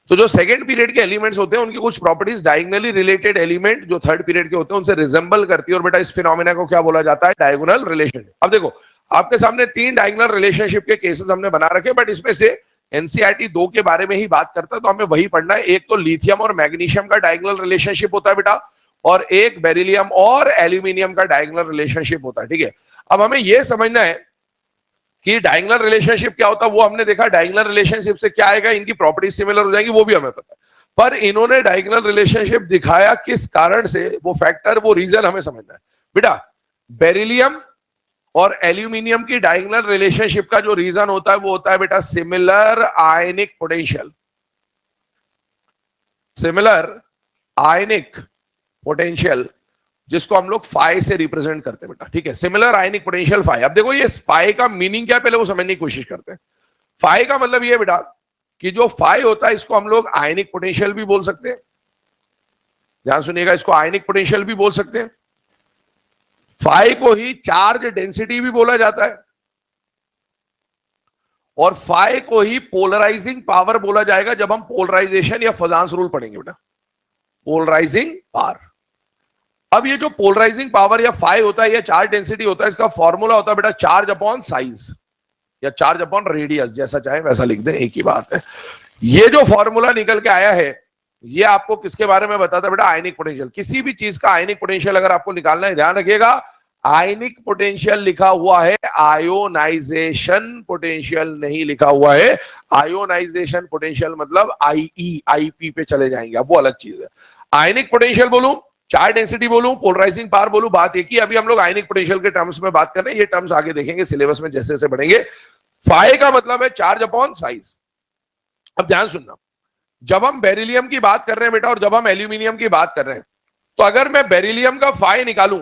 तो जो second period के elements होते हैं उनकी कुछ properties diagonally related element जो थर्ड पीरियड के होते हैं उनसे रिजेंबल करती है, और बेटा इस फिनोमेना को क्या बोला जाता है, डायगोनल रिलेशनशिप। अब देखो आपके सामने 3 डायगोनल रिलेशनशिप के केसेस हमने बना रखे, बट इसमें से एनसीईआरटी 2 के बारे में ही बात करता है, तो हमें वही पढ़ना है। एक तो लिथियम और मैग्नीशियम का डायगोनल रिलेशनशिप होता है बेटा, और एक बेरिलियम और एल्यूमिनियम का डायगोनल रिलेशनशिप होता है, ठीक है। अब हमें यह समझना है कि डायगोनल रिलेशनशिप क्या होता है, वो हमने देखा। डायगोनल रिलेशनशिप से क्या आएगा, इनकी प्रॉपर्टीज सिमिलर हो जाएंगी, वो भी हमें पता है। पर इन्होंने डायगोनल रिलेशनशिप दिखाया किस कारण से, वो फैक्टर, वो रीजन हमें समझना है बेटा। बेरिलियम और एल्यूमिनियम की डायगोनल रिलेशनशिप का जो रीजन होता है वो होता है बेटा सिमिलर आयनिक पोटेंशियल, सिमिलर आयनिक पोटेंशियल, जिसको हम लोग फाई से रिप्रेजेंट करते हैं बेटा, ठीक है। सिमिलर आयनिक पोटेंशियल फाई। अब देखो ये फाई का मीनिंग क्या है, पहले वो समझने की कोशिश करते हैं। फाई का मतलब ये बेटा कि जो फाई होता है इसको हम लोग आयनिक पोटेंशियल भी बोल सकते हैं, ध्यान सुनिएगा, इसको आयनिक पोटेंशियल भी बोल सकते हैं। फाई को ही चार्ज डेंसिटी भी बोला जाता है, और फाई को ही पोलराइजिंग पावर बोला जाएगा जब हम पोलराइजेशन या फजांस रूल पढ़ेंगे बेटा, पोलराइजिंग पावर। अब ये जो पोलराइजिंग पावर या फाई होता है या चार्ज डेंसिटी होता है, इसका फॉर्मूला होता है बेटा चार्ज अपॉन साइज या चार्ज अपॉन रेडियस, जैसा चाहे वैसा लिख दें, एक ही बात है। ये जो फॉर्मूला निकल के आया है ये आपको किसके बारे में बताता है बेटा, आयनिक पोटेंशियल। किसी भी चीज का आयनिक पोटेंशियल अगर आपको निकालना है, ध्यान रखिएगा आयनिक पोटेंशियल लिखा हुआ है, आयोनाइजेशन पोटेंशियल नहीं लिखा हुआ है। आयोनाइजेशन पोटेंशियल मतलब आईई, आईपी पे चले जाएंगे, अब वो अलग चीज है। आयनिक पोटेंशियल बोलूं, चार्ज डेंसिटी बोलूं, पोलराइजिंग पावर बोलूं, बात एक ही। अभी हम लोग आयनिक पोटेंशियल के टर्म्स में बात कर रहे हैं, ये टर्म्स आगे देखेंगे सिलेबस में जैसे जैसे बढ़ेंगे। फाई का मतलब है चार्ज अपॉन साइज। अब ध्यान सुनना, जब हम बेरिलियम की बात कर रहे हैं बेटा और जब हम एल्यूमिनियम की बात कर रहे हैं, तो अगर मैं बेरिलियम का फाई निकालूं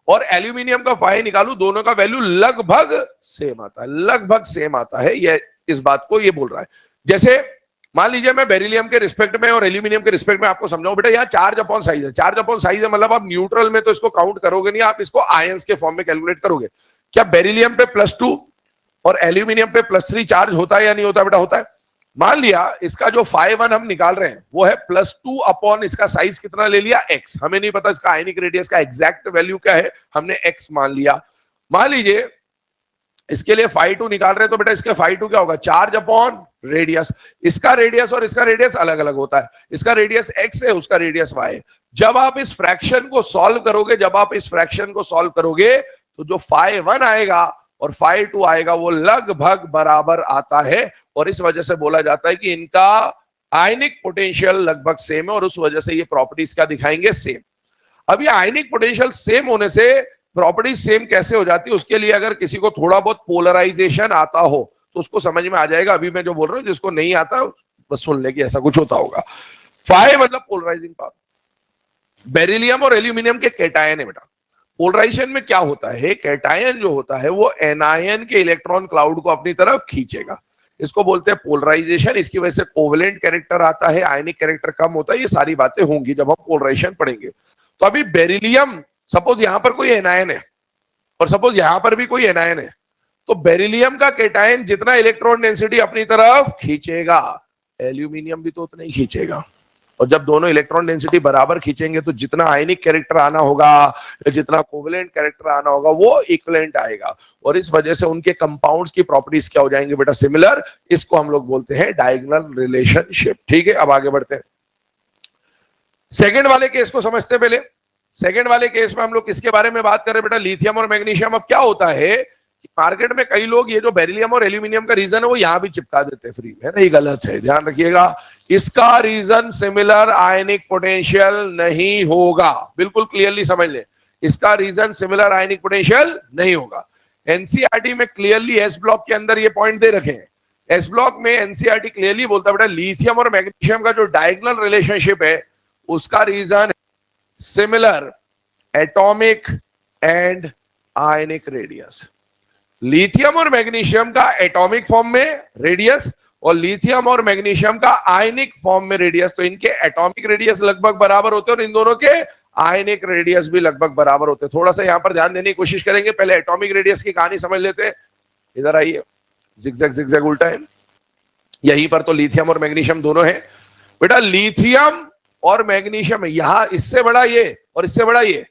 और एल्यूमिनियम का फाई निकालूं, दोनों का वैल्यू लगभग सेम आता है, लगभग सेम आता है। ये इस बात को ये बोल रहा है। जैसे मान लीजिए मैं बेरिलियम के रिस्पेक्ट में और एल्यूमिनियम के रिस्पेक्ट में आपको समझाऊं, बेटा यहाँ चार्ज अपॉन साइज है, चार्ज अपॉन साइज है मतलब आप न्यूट्रल में तो इसको काउंट करोगे नहीं, आप इसको आयंस के फॉर्म में कैलकुलेट करोगे। क्या बेरिलियम पे +2 और एल्यूमिनियम पे +3 चार्ज होता है या नहीं होता? बेटा होता है। मान लिया इसका जो φ1 हम निकाल रहे हैं वो है +2 अपॉन इसका साइज कितना ले लिया x, हमें नहीं पता इसका आयनिक रेडियस का एग्जैक्ट वैल्यू क्या है, हमने x मान लिया। मान लीजिए इसके लिए φ2 निकाल रहे हैं तो बेटा इसके φ2 क्या होगा? Charge upon radius. इसका रेडियस और इसका रेडियस अलग अलग होता है, इसका रेडियस x है, उसका रेडियस y है। जब आप इस फ्रैक्शन को सॉल्व करोगे, जब आप इस फ्रैक्शन को सॉल्व करोगे तो जो φ1 आएगा और φ2 आएगा वो लगभग बराबर आता है, और इस वजह से बोला जाता है कि इनका आयनिक पोटेंशियल लगभग सेम है, और उस वजह से ये प्रॉपर्टीज क्या दिखाएंगे? सेम। अब ये आयनिक पोटेंशियल सेम होने से प्रॉपर्टी सेम कैसे हो जाती है, उसके लिए अगर किसी को थोड़ा बहुत पोलराइजेशन आता हो तो उसको समझ में आ जाएगा। अभी मैं जो बोल रहा हूँ जिसको नहीं आता बस सुन ले कि ऐसा कुछ होता होगा। फाइ मतलब पोलराइजिंग पावर। बेरिलियम और एल्यूमिनियम के कैटायन है बेटा। पोलराइजेशन में क्या होता है? कैटायन जो होता है वो एनायन के इलेक्ट्रॉन क्लाउड को अपनी तरफ खींचेगा, इसको बोलते हैं पोलराइजेशन। इसकी वजह से कोवेलेंट कैरेक्टर आता है, आयनिक कैरेक्टर कम होता है। ये सारी बातें होंगी जब हम पोलराइजेशन पढ़ेंगे। तो अभी बेरिलियम, सपोज यहां पर कोई एनायन है और सपोज यहां पर भी कोई एनायन है, तो बेरिलियम का कैटायन जितना इलेक्ट्रॉन डेंसिटी अपनी तरफ खींचेगा, एल्यूमिनियम भी तो उतना ही खींचेगा। और जब दोनों इलेक्ट्रॉन डेंसिटी बराबर खींचेंगे तो जितना आयनिक कैरेक्टर आना होगा या जितना कोवेलेंट कैरेक्टर आना होगा वो इक्विवेलेंट आएगा, और इस वजह से उनके कंपाउंड्स की प्रॉपर्टीज क्या हो जाएंगे बेटा? सिमिलर। इसको हम लोग बोलते हैं डायगोनल रिलेशनशिप। ठीक है, अब आगे बढ़ते हैं। सेकंड वाले केस को समझते हैं पहले। सेकंड वाले केस में हम लोग किसके बारे में बात कर रहे हैं बेटा? लिथियम और मैग्नीशियम। अब क्या होता है कि मार्केट में कई लोग ये जो बेरिलियम और एल्यूमिनियम का रीजन है वो यहां भी चिपका देते हैं फ्री में, है ना? ये गलत है, ध्यान रखिएगा। इसका रीजन सिमिलर आयनिक पोटेंशियल नहीं होगा, बिल्कुल क्लियरली समझ लें। इसका रीजन सिमिलर आयनिक पोटेंशियल नहीं होगा। एनसीईआरटी में क्लियरली एस ब्लॉक के अंदर ये पॉइंट दे रखे हैं। एस ब्लॉक में एनसीईआरटी क्लियरली बोलता है बेटा लिथियम और मैग्नीशियम का जो डायगोनल रिलेशनशिप है उसका reason similar atomic and ionic radius. Lithium और मैग्नीशियम का एटॉमिक फॉर्म में रेडियस और लिथियम और मैग्नीशियम का आयनिक फॉर्म में रेडियस, तो इनके एटॉमिक रेडियस लगभग बराबर होते हैं और इन दोनों के आयनिक रेडियस भी लगभग बराबर होते हैं। थोड़ा सा यहां पर ध्यान देने की कोशिश करेंगे, पहले एटॉमिक रेडियस की कहानी समझ लेते हैं। इधर आइए, जिगजैग जिगजैग उल्टा है, यहीं पर तो लिथियम और मैग्नीशियम दोनों है बेटा। लिथियम और मैग्नीशियम है, यहां इससे बड़ा ये और इससे बड़ा ये,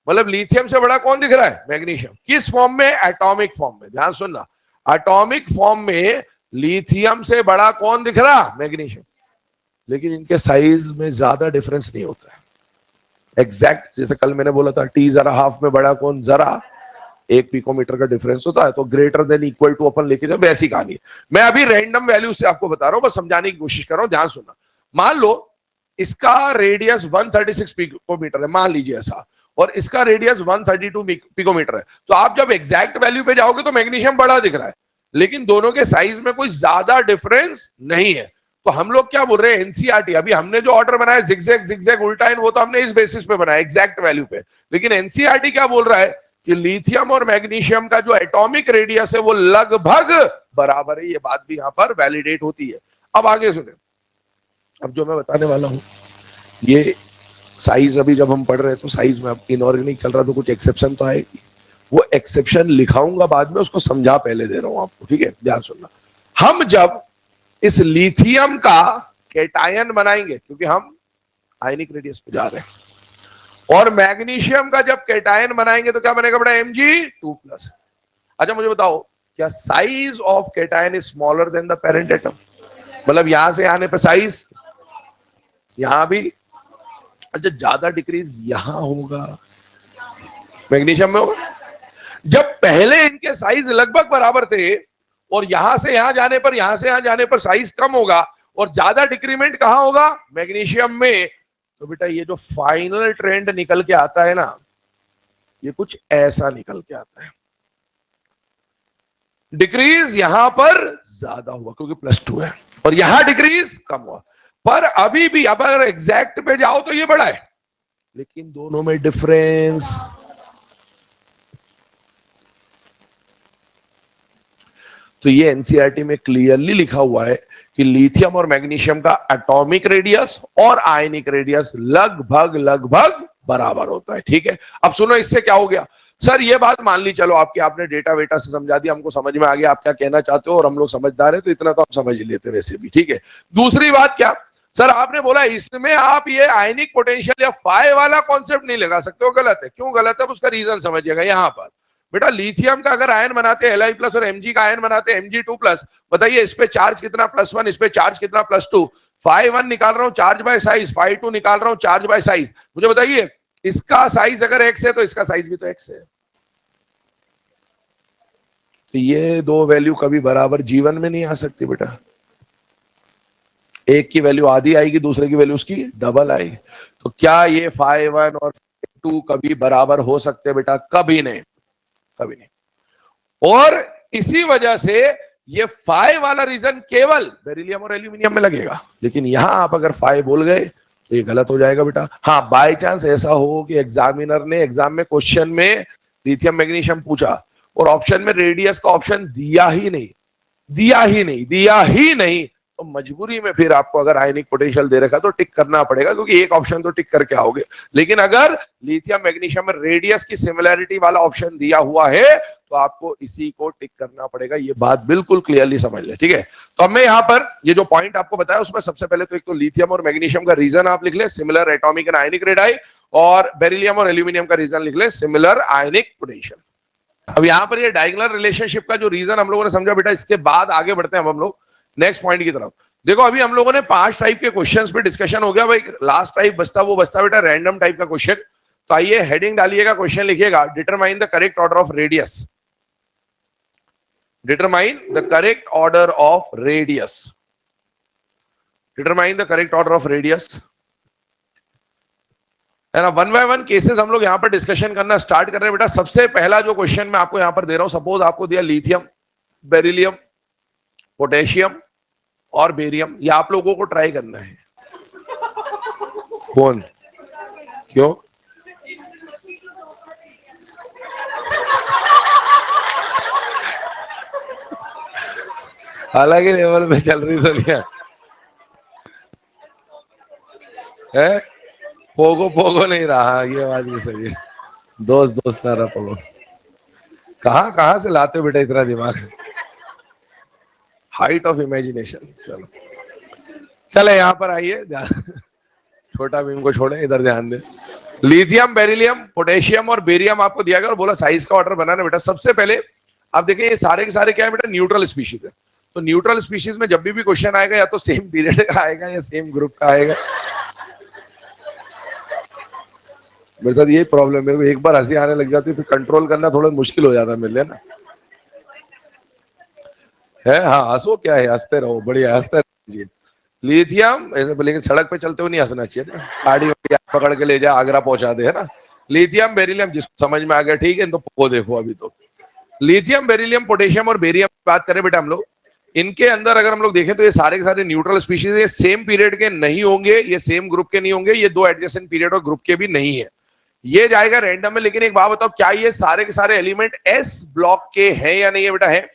मतलब लिथियम से बड़ा कौन दिख रहा है? मैग्नीशियम। किस फॉर्म में? एटॉमिक फॉर्म में। ध्यान सुनना, एटॉमिक फॉर्म में लिथियम से बड़ा कौन दिख रहा? मैग्नीशियम। लेकिन इनके साइज में ज्यादा डिफरेंस नहीं होता है एग्जैक्ट। जैसे कल मैंने बोला था टी जरा हाफ में बड़ा कौन? जरा 1 पिकोमीटर का डिफरेंस होता है, तो ग्रेटर देन इक्वल टू अपन लेके जाओ, वैसी कहानी है। मैं अभी रैंडम वैल्यू से आपको बता रहा हूं, बस समझाने की कोशिश कर रहा हूं, ध्यान सुनना। मान लो इसका रेडियस 136 पिकोमीटर है, मान लीजिए ऐसा, और इसका रेडियस 132 पिकोमीटर है, तो आप जब एग्जैक्ट वैल्यू पे जाओगे तो मैग्नीशियम बड़ा दिख रहा है, लेकिन दोनों के साइज में कोई ज्यादा डिफरेंस नहीं है। तो हम लोग क्या बोल रहे हैं? एनसीईआरटी, अभी हमने जो ऑर्डर बनाया जिगजैग जिगजैग उल्टा है, वो तो हमने इस बेसिस पे बनाया एग्जैक्ट वैल्यू पे, लेकिन एनसीईआरटी क्या बोल रहा है कि लिथियम और मैग्नीशियम का जो एटॉमिक रेडियस है वो लगभग बराबर है। ये बात भी यहां पर वैलिडेट होती है। अब आगे सुने, अब जो मैं बताने वाला हूं ये साइज, अभी जब हम पढ़ रहे हैं तो साइज में अब इनऑर्गेनिक चल रहा तो कुछ एक्सेप्शन तो आएगी, वो एक्सेप्शन लिखाऊंगा बाद में, उसको समझा पहले दे रहा हूं आपको, ठीक है? ध्यान सुनना। हम जब इस लिथियम का कैटायन बनाएंगे, क्योंकि हम आयनिक रेडियस पे जा रहे हैं, और मैग्नीशियम का जब कैटायन बनाएंगे तो क्या बनेगा बेटा? Mg2+। अच्छा मुझे बताओ, क्या size of cation is smaller than the parent atom? मतलब यहां से आने पर साइज यहां भी, अच्छा ज्यादा डिक्रीज यहां होगा, मैग्नीशियम में होगा। जब पहले इनके साइज लगभग बराबर थे और यहां से यहां जाने पर, यहां से यहां जाने पर साइज कम होगा और ज्यादा डिक्रीमेंट कहां होगा? मैग्नीशियम में। तो बेटा ये जो फाइनल ट्रेंड निकल के आता है ना, ये कुछ ऐसा निकल के आता है, डिक्रीज यहां पर ज्यादा हुआ क्योंकि +2 है, और यहां डिक्रीज कम हुआ। पर अभी भी अब अगर एग्जैक्ट पे जाओ तो ये बड़ा है, लेकिन दोनों में डिफरेंस, तो ये एनसीईआरटी में क्लियरली लिखा हुआ है कि लिथियम और मैग्नीशियम का एटॉमिक रेडियस और आयनिक रेडियस लगभग लगभग बराबर होता है। ठीक है, अब सुनो इससे क्या हो गया सर, ये बात मान ली, चलो आपकी आपने डेटा वेटा से समझा दिया, हमको समझ में आ गया आप क्या कहना चाहते हो, और हम लोग समझदार है तो इतना तो हम समझ ही लेते वैसे भी। ठीक है, दूसरी बात क्या सर, आपने बोला इसमें आप ये आयनिक पोटेंशियल या फाई वाला कॉन्सेप्ट नहीं लगा सकते हो, गलत है। क्यों गलत है, उसका रीजन समझिएगा। यहां पर बेटा लिथियम का अगर आयन बनाते हैं Li प्लस और Mg का आयन बनाते हैं Mg2 प्लस, बताइए इस पे चार्ज कितना +1, इस पे चार्ज कितना +2। φ1 निकाल रहा हूं चार्ज बाय साइज, φ2 निकाल रहा हूं चार्ज बाय साइज। मुझे बताइए इसका साइज अगर x है तो इसका साइज भी तो x है। तो ये दो वैल्यू कभी बराबर जीवन में नहीं आ सकती बेटा। एक की वैल्यू आधी आएगी, दूसरे की वैल्यू उसकी डबल आएगी। तो क्या ये φ1 और φ2 कभी बराबर हो सकते बेटा? कभी नहीं, कभी नहीं। और इसी वजह से ये फाई वाला रीजन केवल बेरिलियम और एल्यूमिनियम में लगेगा, लेकिन यहां आप अगर फाई बोल गए तो ये गलत हो जाएगा बेटा। हाँ, बाय चांस ऐसा हो कि एग्जामिनर ने एग्जाम में क्वेश्चन में लिथियम मैग्नीशियम पूछा और ऑप्शन में रेडियस का ऑप्शन दिया ही नहीं, तो मजबूरी में फिर आपको अगर आयनिक पोटेंशियल दे रखा तो टिक करना पड़ेगा, क्योंकि एक ऑप्शन तो टिक करके आओगे। लेकिन अगर लिथियम मैग्नीशियम में रेडियस की सिमिलैरिटी वाला ऑप्शन दिया हुआ है तो आपको इसी को टिक करना पड़ेगा। ये बात बिल्कुल क्लियरली समझ ले। ठीक है, तो अब मैं यहां पर ये जो पॉइंट आपको बताया उसमें सबसे पहले तो एक तो लिथियम और मैग्नीशियम का रीजन आप लिख ले, similar atomic and ionic radii, और बेरिलियम और एल्यूमिनियम का रीजन लिख ले, सिमिलर आयनिक पोटेंशियल। अब यहां पर ये डायगोनल रिलेशनशिप का जो रीजन हम लोगों ने समझा बेटा, इसके बाद आगे बढ़ते हैं हम लोग नेक्स्ट पॉइंट की तरफ। देखो अभी हम लोगों ने 5 टाइप के क्वेश्चंस पे डिस्कशन हो गया भाई, लास्ट टाइप बचता वो बचता बेटा रैंडम टाइप का क्वेश्चन। तो आइए हेडिंग डालिएगा, क्वेश्चन लिखिएगा, determine the correct order of radius. Determine the correct order of radius, determine the correct order of radius. है ना, वन बाय वन केसेस हम लोग यहां पर डिस्कशन करना स्टार्ट कर रहे हैं बेटा। सबसे पहला जो क्वेश्चन मैं आपको यहां पर दे रहा हूं, सपोज आपको दिया लिथियम, बेरिलियम, पोटेशियम और बेरियम, ये आप लोगों को ट्राई करना है। कौन, क्यों? हालांकि लेवल पे चल रही तो नहीं है, पोगो पोगो नहीं रहा, ये बात भी सही है। दोस्त दोस्त ना रहा पोगो। कहां कहां से लाते हो बेटा इतना दिमाग? Height of imagination. चलो चले यहां पर आइए, छोटा भीम को छोड़े, इधर ध्यान दे। लिथियम, बेरिलियम, पोटेशियम और बेरियम आपको दिया गया और बोला साइज का ऑर्डर बनाना बेटा। सबसे पहले आप देखिए ये सारे के सारे क्या है बेटा, न्यूट्रल स्पीशीज है। तो न्यूट्रल स्पीशीज में जब भी क्वेश्चन आएगा या तो सेम पीरियड का आएगा या सेम ग्रुप का आएगा। मेरे साथ यही प्रॉब्लम, मेरे को एक बार हंसी आने लग जाती है फिर कंट्रोल करना थोड़ा मुश्किल हो जाता है मेरे लिए ना। है हाँ, हंसो क्या है, हंसते रहो, बढ़िया हंसते रहिए। लिथियम ऐसे, लेकिन सड़क पे चलते हुए नहीं हंसना चाहिए ना, गाड़ी पकड़ के ले जा आगरा पहुंचा दे, है ना। लिथियम, बेरिलियम, जिसको समझ में आ गया ठीक है, तो वो देखो अभी तो लिथियम, बेरिलियम, पोटेशियम और बेरियम बात करें बेटा हम लोग, इनके अंदर अगर हम लोग देखें तो ये सारे के सारे न्यूट्रल स्पीशीज, ये सेम पीरियड के नहीं होंगे, ये सेम ग्रुप के नहीं होंगे, ये दो एडजेसेंट पीरियड और ग्रुप के भी नहीं है, ये जाएगा रैंडम में। लेकिन एक बात बताओ, क्या ये सारे के सारे एलिमेंट एस ब्लॉक के हैं या नहीं है बेटा? है।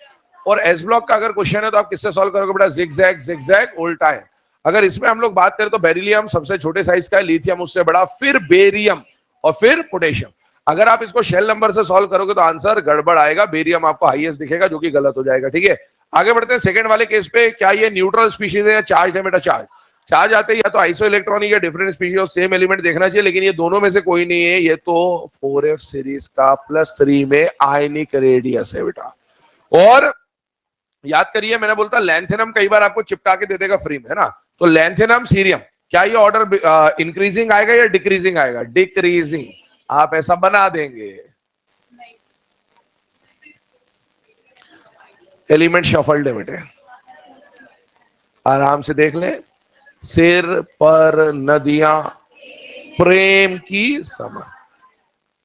और एस ब्लॉक का अगर क्वेश्चन है तो आप किससे सॉल्व करोगे बेटा? जिगजैग, जिगजैग, उल्टा है। अगर इसमें हम लोग बात करें तो बेरिलियम सबसे छोटे साइज का है, लिथियम उससे बड़ा, फिर बेरियम और फिर पोटेशियम। अगर आप इसको शेल नंबर से सॉल्व करोगे तो आंसर गड़बड़ आएगा, बेरियम आपको हाईएस्ट दिखेगा, जो कि गलत हो जाएगा। ठीक है, आगे बढ़ते हैं सेकंड वाले केस पे। क्या ये न्यूट्रल स्पीशीज है या चार्ज है बेटा? चार्ज। चार्ज आते हैं या तो आइसो इलेक्ट्रॉनिक या different species of same element देखना चाहिए, लेकिन ये दोनों में से कोई नहीं है, ये तो 4f सीरीज का +3 में आयनिक रेडियस है बेटा। और याद करिए मैंने बोलता लैंथेनम कई बार आपको चिपका के दे देगा फ्री में, है ना। तो लैंथेनम, सीरियम, क्या ये ऑर्डर इंक्रीजिंग आएगा या डिक्रीजिंग आएगा? डिक्रीजिंग। आप ऐसा बना देंगे, एलिमेंट शफल्ड है बेटे, आराम से देख ले। सिर पर नदियां प्रेम की समान।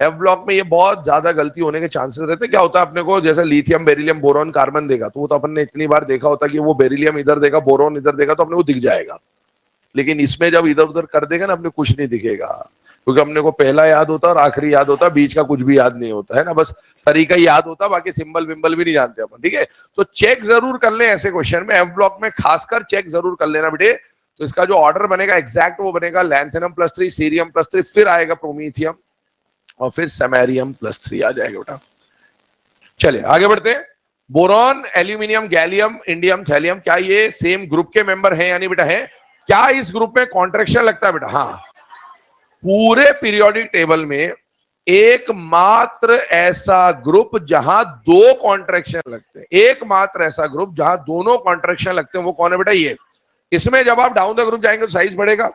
एफ ब्लॉक में ये बहुत ज्यादा गलती होने के चांसेस रहते हैं। क्या होता है अपने को, जैसे लिथियम, बेरिलियम, बोरॉन, कार्बन देगा तो वो तो अपन ने इतनी बार देखा होता कि वो बेरिलियम इधर देगा, बोरॉन इधर देगा, तो अपने को दिख जाएगा। लेकिन इसमें जब इधर उधर कर देगा ना, अपने कुछ नहीं दिखेगा। क्योंकि हमने को पहला याद होता और आखिरी याद होता, बीच का कुछ भी याद नहीं होता है ना, बस तरीका ही याद होता, बाकी सिंबल विम्बल भी नहीं जानते अपन, ठीक है। तो चेक जरूर कर ले ऐसे क्वेश्चन में, एफ ब्लॉक में खासकर चेक जरूर कर लेना बेटे। तो इसका जो ऑर्डर बनेगा एग्जैक्ट वो बनेगा लैंथेनम +3, सीरियम +3, फिर आएगा प्रोमीथियम और फिर सेमेरियम +3 आ जाएगा बेटा। चलिए आगे बढ़ते हैं। Boron, aluminium, gallium, indium, thallium, क्या ये सेम ग्रुप के मेंबर हैं यानी बेटा है? क्या इस ग्रुप में कॉन्ट्रैक्शन लगता है बेटा? हाँ, पूरे पीरियोडिक टेबल में एकमात्र ऐसा ग्रुप जहां दो कॉन्ट्रैक्शन लगते हैं, एकमात्र ऐसा ग्रुप जहां दोनों कॉन्ट्रैक्शन लगते हैं, वो कौन है बेटा? ये। इसमें जब आप डाउन द ग्रुप जाएंगे तो साइज बढ़ेगा।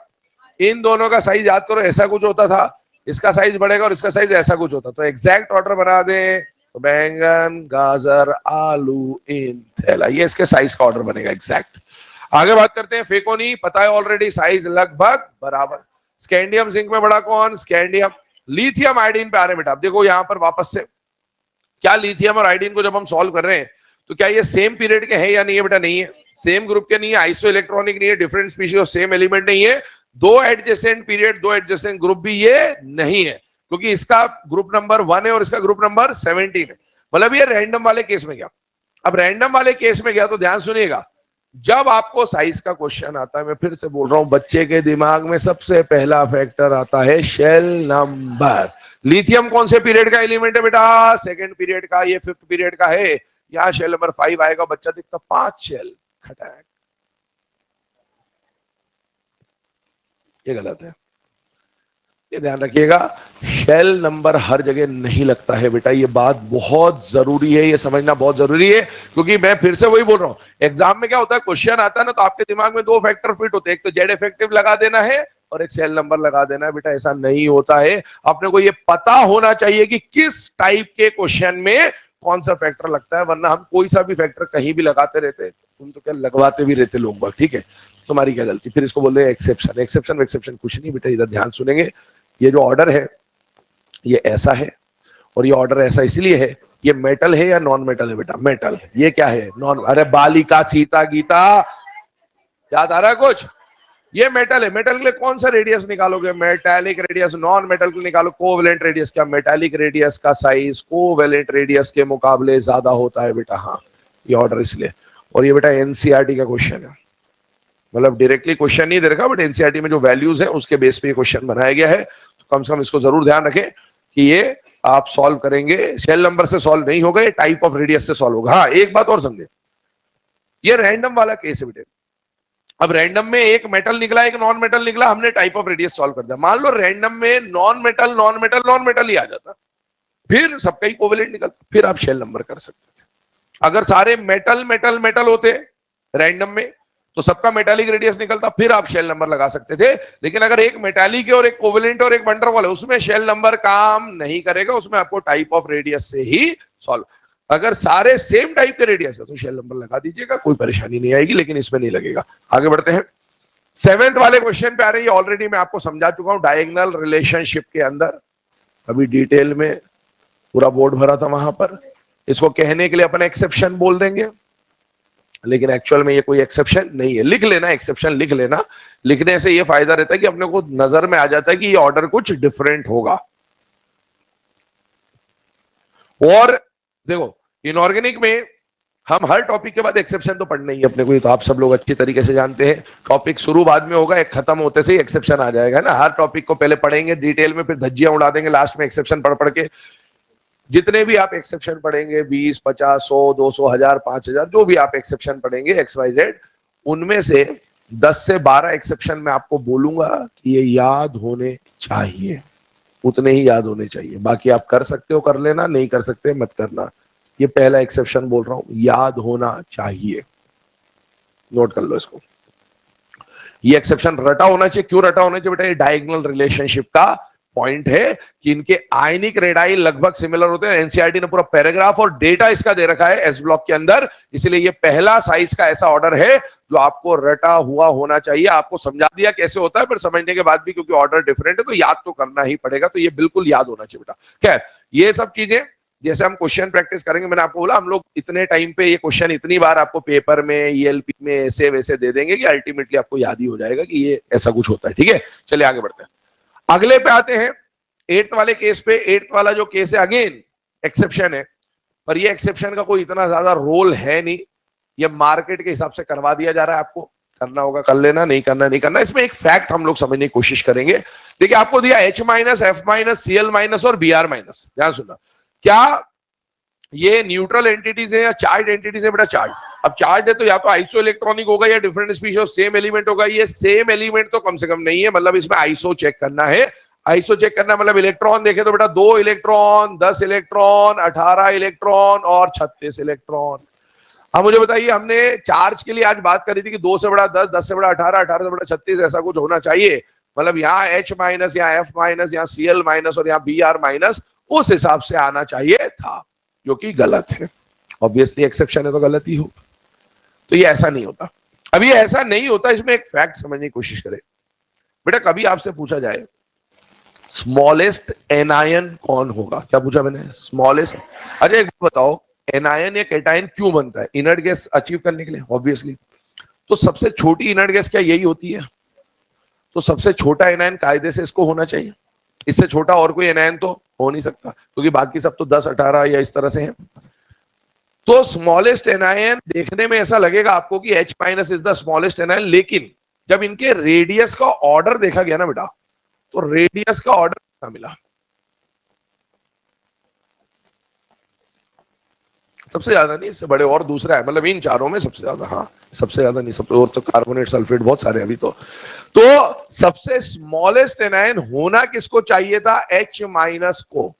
इन दोनों का साइज याद करो, ऐसा कुछ होता था, इसका साइज बढ़ेगा और इसका साइज ऐसा कुछ होता। तो एग्जैक्ट ऑर्डर बना दें तो बैंगन, गाजर, आलू, इन, थैला, ये इसके साइज का ऑर्डर बनेगा एग्जैक्ट। आगे बात करते हैं फेकोनी, पता है ऑलरेडी साइज लगभग बराबर। स्कैंडियम जिंक में बड़ा कौन? स्कैंडियम। लिथियम आयोडीन पे आ रहे हैं बेटा। अब देखो यहां पर वापस से, क्या लिथियम और आयोडीन को जब हम सॉल्व कर रहे हैं तो क्या ये सेम पीरियड के हैं या नहीं है बेटा? नहीं है, सेम ग्रुप के नहीं है, आइसो इलेक्ट्रॉनिक नहीं है, different species of same element नहीं है, दो एडजेसेंट पीरियड, दो एडजेसेंट ग्रुप भी ये नहीं है, क्योंकि इसका ग्रुप नंबर 1 है और इसका ग्रुप नंबर 17 है। मतलब ये रैंडम वाले केस में गया। अब रैंडम वाले केस में गया तो ध्यान सुनिएगा, जब आपको साइज का क्वेश्चन आता है, मैं फिर से बोल रहा हूं, बच्चे के दिमाग में सबसे पहला फैक्टर आता है शेल नंबर। लिथियम कौन से पीरियड का एलिमेंट है बेटा? सेकंड पीरियड का, ये 5th पीरियड का है। यहां शेल नंबर 5 आएगा, बच्चा दिखता 5 शेल, खटाक, ये गलत है, ये ध्यान रखिएगा। शेल नंबर हर जगह नहीं लगता है बेटा, ये बात बहुत जरूरी है, ये समझना बहुत जरूरी है। क्योंकि मैं फिर से वही बोल रहा हूं, एग्जाम में क्या होता है, क्वेश्चन आता है ना तो आपके दिमाग में दो फैक्टर फिट होते हैं, एक तो जेड इफेक्टिव लगा देना है और एक शेल नंबर लगा देना है। बेटा ऐसा नहीं होता है, अपने को ये पता होना चाहिए कि किस टाइप के क्वेश्चन में कौन सा फैक्टर लगता है, वरना हम कोई सा भी फैक्टर कहीं भी लगाते रहते, तुम तो क्या लगवाते भी रहते लोग बाग, ठीक है, तुम्हारी क्या गलती। फिर इसको बोल रहे हैं एक्सेप्शन। एक्सेप्शन एक्सेप्शन कुछ नहीं बेटा, इधर ध्यान सुनेंगे। ये जो ऑर्डर है ये ऐसा है, और ये ऑर्डर ऐसा इसलिए है, ये मेटल है या नॉन मेटल है बेटा? मेटल। ये क्या है? नॉन। अरे बालिका, सीता, गीता, याद आ रहा है कुछ? ये मेटल है। मेटल के लिए कौन सा रेडियस निकालोगे? Metallic radius. नॉन मेटल के लिए निकालो कोवेलेंट रेडियस। क्या मेटालिक रेडियस का साइज कोवेलेंट रेडियस के मुकाबले ज्यादा होता है बेटा? हाँ, ये ऑर्डर इसलिए। और ये बेटा एनसीईआरटी का क्वेश्चन है, मतलब डायरेक्टली क्वेश्चन नहीं दे रखा, बट एनसीईआरटी में जो वैल्यूज है उसके बेस पे ये क्वेश्चन बनाया गया है। तो कम से कम इसको जरूर ध्यान रखें कि ये आप सॉल्व करेंगे, शेल नंबर से सॉल्व नहीं होगा, ये टाइप ऑफ रेडियस से सॉल्व होगा। हाँ, एक बात और समझे, ये रैंडम वाला केस है बेटे। अब रैंडम में एक मेटल निकला, एक नॉन मेटल निकला, हमने टाइप ऑफ रेडियस सॉल्व कर दिया। मान लो रैंडम में non metal non metal non metal ही आ जाता, फिर सबका ही कोवेलेंट निकलता, फिर आप शेल नंबर कर सकते थे। अगर सारे मेटल मेटल मेटल होते रैंडम में तो सबका मेटालिक रेडियस निकलता, फिर आप शेल नंबर लगा सकते थे। लेकिन अगर एक मेटालिक है और एक कोवेलेंट और एक वंडरवॉल है, उसमें शेल नंबर काम नहीं करेगा, उसमें आपको टाइप ऑफ रेडियस से ही सॉल्व। अगर सारे सेम टाइप के रेडियस है तो शेल नंबर लगा दीजिएगा, कोई परेशानी नहीं आएगी, लेकिन इसमें नहीं लगेगा। आगे बढ़ते हैं, 7th वाले क्वेश्चन पे आ रही है। ऑलरेडी मैं आपको समझा चुका हूं डायगोनल रिलेशनशिप के अंदर, अभी डिटेल में पूरा बोर्ड भरा था वहां पर। इसको कहने के लिए अपन एक्सेप्शन बोल देंगे, लेकिन एक्चुअल में ये कोई एक्सेप्शन नहीं है। लिख लेना, एक्सेप्शन लिख लेना, लिखने से ये फायदा रहता है कि अपने को नजर में आ जाता है कि ये ऑर्डर कुछ डिफरेंट होगा। और देखो इनऑर्गेनिक में हम हर टॉपिक के बाद एक्सेप्शन तो पढ़ना ही है अपने को, ये तो आप सब लोग अच्छी तरीके से जानते हैं। टॉपिक शुरू बाद में होगा, एक खत्म होते से ही एक्सेप्शन आ जाएगा ना। हर टॉपिक को पहले पढ़ेंगे डिटेल में, फिर धज्जियां उड़ा देंगे लास्ट में एक्सेप्शन पढ़ पढ़ के। जितने भी आप एक्सेप्शन पढ़ेंगे, 20, 50, 100, 200, 1000, 5000, जो भी आप एक्सेप्शन पढ़ेंगे XYZ, उनमें से 10 से 12 एक्सेप्शन मैं आपको बोलूंगा कि ये याद होने चाहिए, उतने ही याद होने चाहिए। बाकी आप कर सकते हो कर लेना, नहीं कर सकते मत करना। ये पहला एक्सेप्शन बोल रहा हूं, याद होना चाहिए, नोट कर लो इसको। ये एक्सेप्शन रटा होना चाहिए। क्यों रटा होना चाहिए बेटा? ये डायगोनल रिलेशनशिप का पॉइंट है कि इनके आयनिक रेडाई लगभग सिमिलर होते हैं। एनसीईआरटी ने पूरा पैराग्राफ और डेटा इसका दे रखा है एस ब्लॉक के अंदर, इसलिए ये पहला साइज का ऐसा ऑर्डर है जो आपको रटा हुआ होना चाहिए। आपको समझा दिया कैसे होता है, पर समझने के बाद भी क्योंकि ऑर्डर डिफरेंट है तो याद तो करना ही पड़ेगा, तो ये बिल्कुल याद होना चाहिए बेटा। खैर, ये सब चीजें जैसे हम क्वेश्चन प्रैक्टिस करेंगे, मैंने आपको बोला हम लोग इतने टाइम पे ये क्वेश्चन इतनी बार आपको पेपर में ELP में ऐसे वैसे दे देंगे कि अल्टीमेटली आपको याद ही हो जाएगा कि ये ऐसा कुछ होता है। ठीक है, चलिए आगे बढ़ते हैं। अगले पे आते हैं, एट्थ वाले केस पे। एट्थ वाला जो केस है अगेन एक्सेप्शन है, पर ये एक्सेप्शन का कोई इतना ज्यादा रोल है नहीं, ये मार्केट के हिसाब से करवा दिया जा रहा है। आपको करना होगा कर लेना, नहीं करना नहीं करना। इसमें एक फैक्ट हम लोग समझने की कोशिश करेंगे। देखिए आपको दिया H minus, F minus, Cl minus और Br माइनस। ध्यान सुनना, क्या ये न्यूट्रल एंटिटीज है या चार्ज एंटिटीज है? बेटा चार्ज। अब चार्ज है तो या तो आइसो इलेक्ट्रॉनिक होगा या different species of same element होगा। ये सेम एलिमेंट तो कम से कम नहीं है, मतलब इसमें आइसो चेक करना है। आइसो चेक करना मतलब इलेक्ट्रॉन देखे तो बेटा 2 इलेक्ट्रॉन, 10 इलेक्ट्रॉन, 18 इलेक्ट्रॉन और 36 इलेक्ट्रॉन। अब मुझे बताइए, हमने चार्ज के लिए आज बात करी थी कि 2 से बड़ा 10, 10 से बड़ा 18, 18 से बड़ा 36, ऐसा कुछ होना चाहिए। मतलब यहाँ H माइनस, यहाँ F माइनस, यहाँ Cl माइनस और यहाँ Br माइनस उस हिसाब से आना चाहिए था, जो कि गलत है। ऑब्वियसली एक्सेप्शन है तो गलत ही होगा। तो ये ऐसा नहीं होता। अब ये ऐसा नहीं होता, इसमें एक फैक्ट समझने की कोशिश करें। बेटा कभी आपसे पूछा जाए स्मॉलेस्ट एनायन कौन होगा, क्या पूछा मैंने? स्मॉलेस्ट। अरे एक बताओ, एनायन या कैटायन क्यों बनता है? इनर्ट गैस अचीव करने के लिए, ऑब्वियसली। तो सबसे छोटी इनर्ट गैस क्या यही होती है? तो सबसे छोटा एनायन कायदे से इसको होना चाहिए। इससे छोटा और कोई एनायन तो हो नहीं सकता, क्योंकि बाकी सब तो 10, 18 या इस तरह से हैं। तो स्मॉलेस्ट एनायन देखने में ऐसा लगेगा आपको कि H minus is the smallest anion, लेकिन जब इनके रेडियस का ऑर्डर देखा गया ना बेटा, तो रेडियस का ऑर्डर मिला सबसे ज्यादा नहीं, इससे बड़े और दूसरा है, मतलब इन चारों में सबसे ज्यादा। हाँ सबसे ज्यादा नहीं, सबसे और तो कार्बोनेट सल्फेट बहुत सारे अभी तो सबसे स्मॉलेस्ट एनायन होना किसको चाहिए था? H माइनस को।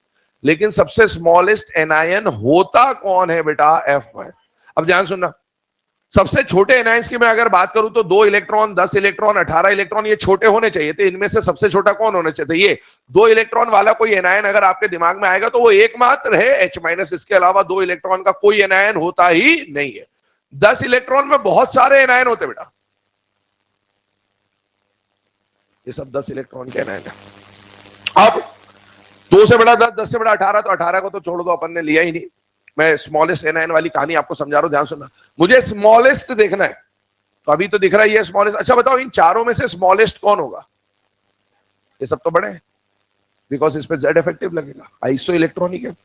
लेकिन सबसे स्मॉलेस्ट एनायन होता कौन है बेटा? F minus. अब ध्यान सुनना, सबसे छोटे एनायंस की मैं अगर बात करूं तो 2 इलेक्ट्रॉन, 10 इलेक्ट्रॉन, 18 इलेक्ट्रॉन, ये छोटे होने चाहिए थे। इनमें से सबसे छोटा कौन होना चाहिए? ये 2 इलेक्ट्रॉन वाला कोई एनायन अगर आपके दिमाग में आएगा तो वो एकमात्र है H माइनस। इसके अलावा 2 इलेक्ट्रॉन का कोई एनायन होता ही नहीं है। 10 इलेक्ट्रॉन में बहुत सारे एनायन होते बेटा, ये सब 10 इलेक्ट्रॉन के एनायन है। अब 2 से बड़ा 10, 10 से बड़ा 18, तो 18 को तो छोड़ दो, अपन ने लिया ही नहीं। मैं स्मॉलेस्ट एनायन वाली कहानी आपको समझा रहा हूं, ध्यान सुनना। मुझे स्मॉलेस्ट देखना है, तो अभी तो दिख रहा है ये स्मॉलेस्ट। अच्छा बताओ, इन चारों में से स्मॉलेस्ट कौन होगा? ये सब तो बड़े हैं, बिकॉज इस पे जेड इफेक्टिव लगेगा, आइसो इलेक्ट्रॉनिक है।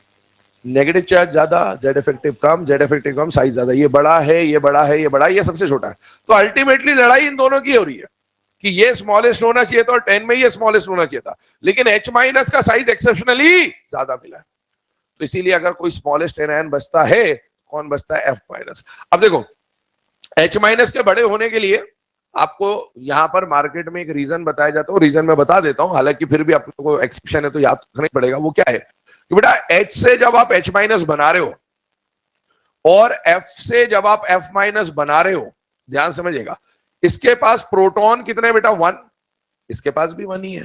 नेगेटिव चार्ज ज्यादा, जेड इफेक्टिव कम, जेड इफेक्टिव कम, साइज ज्यादा। ये बड़ा है, ये बड़ा है, ये बड़ा है, ये सबसे छोटा है। तो अल्टीमेटली लड़ाई इन दोनों की हो रही है कि ये स्मॉलेस्ट होना चाहिए था और 10 में ये स्मॉलेस्ट होना चाहिए था, लेकिन H माइनस का साइज एक्सेप्शनली ज्यादा मिला है। तो इसीलिए अगर कोई स्मॉलेस्ट एनायन बचता है, कौन बचता है? F minus. अब देखो, H माइनस के बड़े होने के लिए आपको यहां पर मार्केट में एक रीजन बताया जाता है, रीजन मैं बता देता हूं, हालांकि फिर भी आपको एक्सेप्शन है तो याद रखना ही पड़ेगा। वो क्या है कि बेटा H से जब आप H माइनस बना रहे हो और F से जब आप F माइनस बना रहे हो, ध्यान समझिएगा, इसके पास प्रोटॉन कितने बेटा? 1। इसके पास भी 1 ही है,